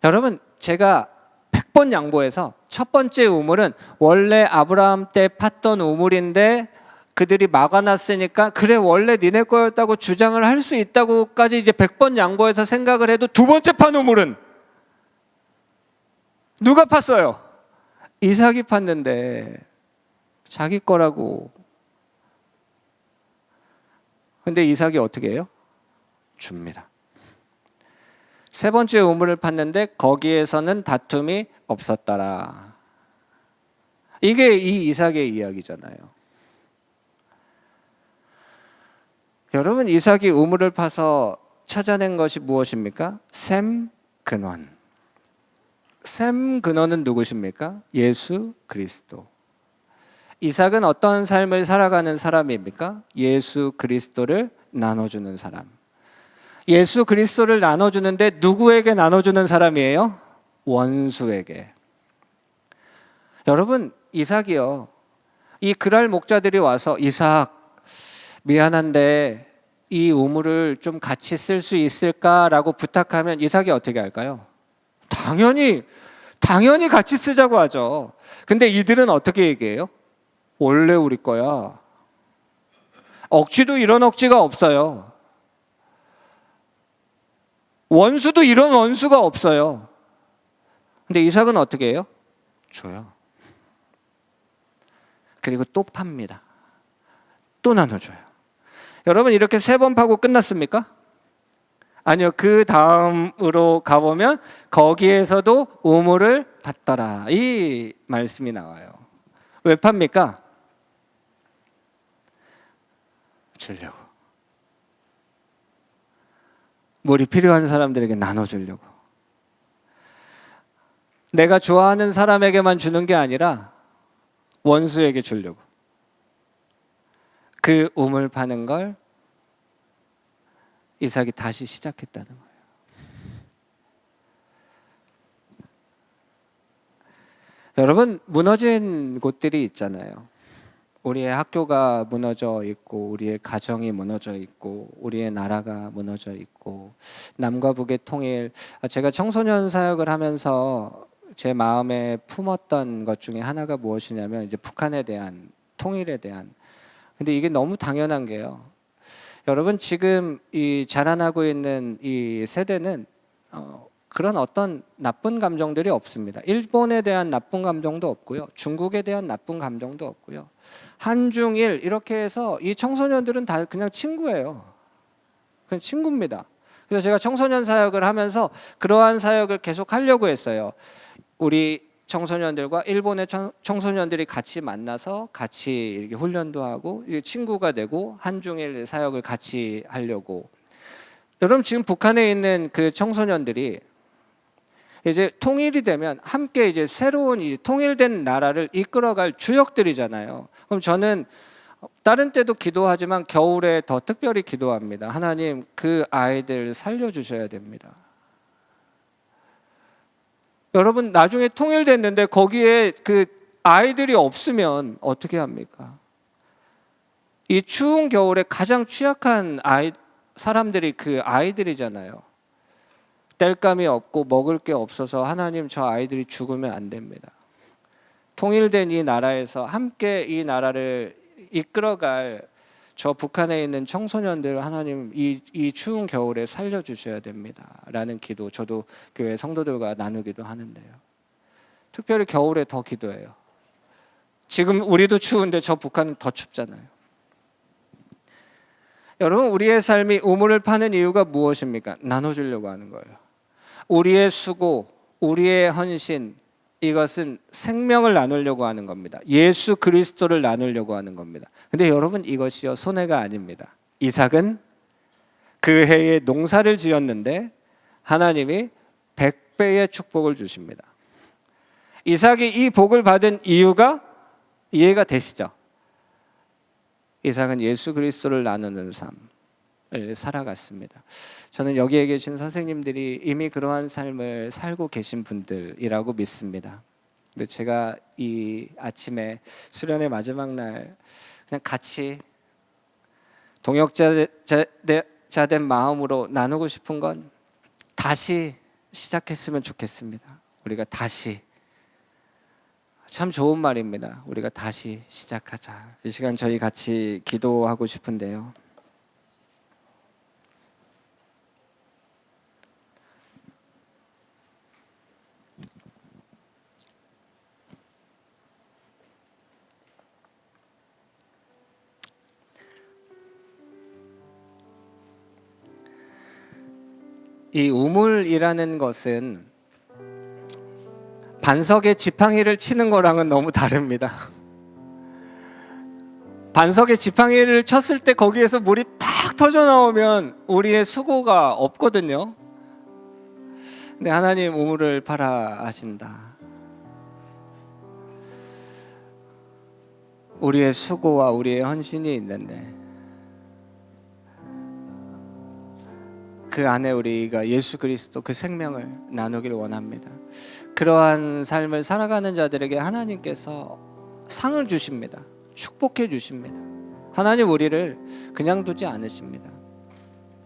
여러분 제가 100번 양보해서 첫 번째 우물은 원래 아브라함 때 팠던 우물인데 그들이 막아놨으니까 그래 원래 니네 거였다고 주장을 할 수 있다고까지 이제 100번 양보해서 생각을 해도 두 번째 판 우물은 누가 팠어요? 이삭이 팠는데 자기 거라고. 근데 이삭이 어떻게 해요? 줍니다. 세 번째 우물을 팠는데 거기에서는 다툼이 없었더라. 이게 이 이삭의 이야기잖아요. 여러분 이삭이 우물을 파서 찾아낸 것이 무엇입니까? 샘 근원. 샘 근원은 누구십니까? 예수 그리스도. 이삭은 어떤 삶을 살아가는 사람입니까? 예수 그리스도를 나눠주는 사람. 예수 그리스도를 나눠주는데 누구에게 나눠주는 사람이에요? 원수에게. 여러분 이삭이요, 이 그랄 목자들이 와서 이삭 미안한데 이 우물을 좀 같이 쓸 수 있을까라고 부탁하면 이삭이 어떻게 할까요? 당연히 같이 쓰자고 하죠. 근데 이들은 어떻게 얘기해요? 원래 우리 거야. 억지도 이런 억지가 없어요. 원수도 이런 원수가 없어요. 근데 이삭은 어떻게 해요? 줘요. 그리고 또 팝니다. 또 나눠줘요. 여러분 이렇게 3번 파고 끝났습니까? 아니요. 그 다음으로 가보면 거기에서도 우물을 팠더라. 이 말씀이 나와요. 왜 팝니까? 주려고. 물이 필요한 사람들에게 나눠주려고. 내가 좋아하는 사람에게만 주는 게 아니라 원수에게 주려고. 그 우물 파는 걸 이삭이 다시 시작했다는 거예요. 여러분 무너진 곳들이 있잖아요. 우리의 학교가 무너져 있고 우리의 가정이 무너져 있고 우리의 나라가 무너져 있고 남과 북의 통일. 제가 청소년 사역을 하면서 제 마음에 품었던 것 중에 하나가 무엇이냐면 이제 북한에 대한 통일에 대한. 근데 이게 너무 당연한 게요. 여러분 지금 이 자라나고 있는 이 세대는 그런 어떤 나쁜 감정들이 없습니다. 일본에 대한 나쁜 감정도 없고요. 중국에 대한 나쁜 감정도 없고요. 한중일 이렇게 해서 이 청소년들은 다 그냥 친구예요. 그냥 친구입니다. 그래서 제가 청소년 사역을 하면서 그러한 사역을 계속 하려고 했어요. 우리 청소년들과 일본의 청소년들이 같이 만나서 같이 이렇게 훈련도 하고 친구가 되고 한중일 사역을 같이 하려고. 여러분 지금 북한에 있는 그 청소년들이 이제 통일이 되면 함께 이제 새로운 이 통일된 나라를 이끌어갈 주역들이잖아요. 그럼 저는 다른 때도 기도하지만 겨울에 더 특별히 기도합니다. 하나님 그 아이들 살려주셔야 됩니다. 여러분 나중에 통일됐는데 거기에 그 아이들이 없으면 어떻게 합니까? 이 추운 겨울에 가장 취약한 사람들이 그 아이들이잖아요. 땔감이 없고 먹을 게 없어서 하나님 저 아이들이 죽으면 안 됩니다. 통일된 이 나라에서 함께 이 나라를 이끌어갈 저 북한에 있는 청소년들 하나님 이 추운 겨울에 살려주셔야 됩니다 라는 기도 저도 교회 성도들과 나누기도 하는데요. 특별히 겨울에 더 기도해요. 지금 우리도 추운데 저 북한은 더 춥잖아요. 여러분, 우리의 삶이 우물을 파는 이유가 무엇입니까? 나눠주려고 하는 거예요. 우리의 수고, 우리의 헌신, 이것은 생명을 나누려고 하는 겁니다. 예수 그리스도를 나누려고 하는 겁니다. 근데 여러분, 이것이요 손해가 아닙니다. 이삭은 그 해에 농사를 지었는데 하나님이 100배의 축복을 주십니다. 이삭이 이 복을 받은 이유가 이해가 되시죠? 이삭은 예수 그리스도를 나누는 삶을 살아갔습니다. 저는 여기에 계신 선생님들이 이미 그러한 삶을 살고 계신 분들이라고 믿습니다. 근데 제가 이 아침에 수련의 마지막 날 그냥 같이 동역자 된 마음으로 나누고 싶은 건 다시 시작했으면 좋겠습니다. 우리가 다시, 참 좋은 말입니다. 우리가 다시 시작하자. 이 시간 저희 같이 기도하고 싶은데요. 이 우물이라는 것은 반석에 지팡이를 치는 거랑은 너무 다릅니다. 반석에 지팡이를 쳤을 때 거기에서 물이 팍 터져 나오면 우리의 수고가 없거든요. 근데 하나님 우물을 파라 하신다. 우리의 수고와 우리의 헌신이 있는데 그 안에 우리가 예수 그리스도 그 생명을 나누기를 원합니다. 그러한 삶을 살아가는 자들에게 하나님께서 상을 주십니다. 축복해 주십니다. 하나님 우리를 그냥 두지 않으십니다.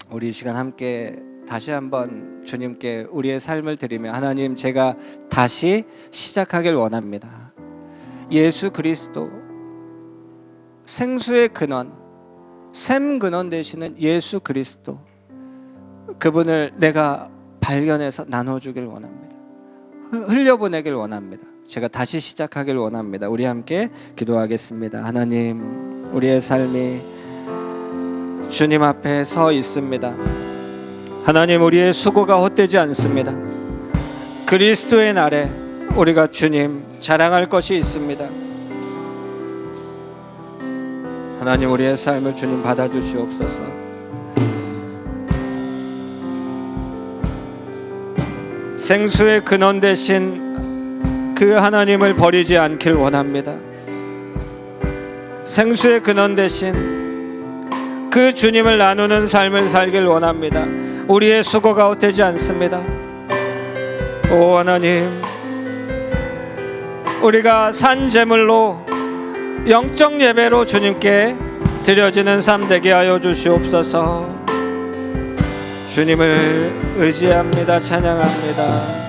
우리 이 시간 함께 다시 한번 주님께 우리의 삶을 드리며 하나님, 제가 다시 시작하길 원합니다. 예수 그리스도 생수의 근원, 샘 근원 되시는 예수 그리스도, 그분을 내가 발견해서 나눠주길 원합니다. 흘려보내길 원합니다. 제가 다시 시작하길 원합니다. 우리 함께 기도하겠습니다. 하나님, 우리의 삶이 주님 앞에 서 있습니다. 하나님, 우리의 수고가 헛되지 않습니다. 그리스도의 날에 우리가 주님 자랑할 것이 있습니다. 하나님, 우리의 삶을 주님 받아주시옵소서. 생수의 근원 되신 그 하나님을 버리지 않길 원합니다. 생수의 근원 되신 그 주님을 나누는 삶을 살길 원합니다. 우리의 수고가 헛되지 않습니다. 오 하나님, 우리가 산 제물로 영적 예배로 주님께 드려지는 삶 되게 하여 주시옵소서. 주님을 의지합니다. 찬양합니다.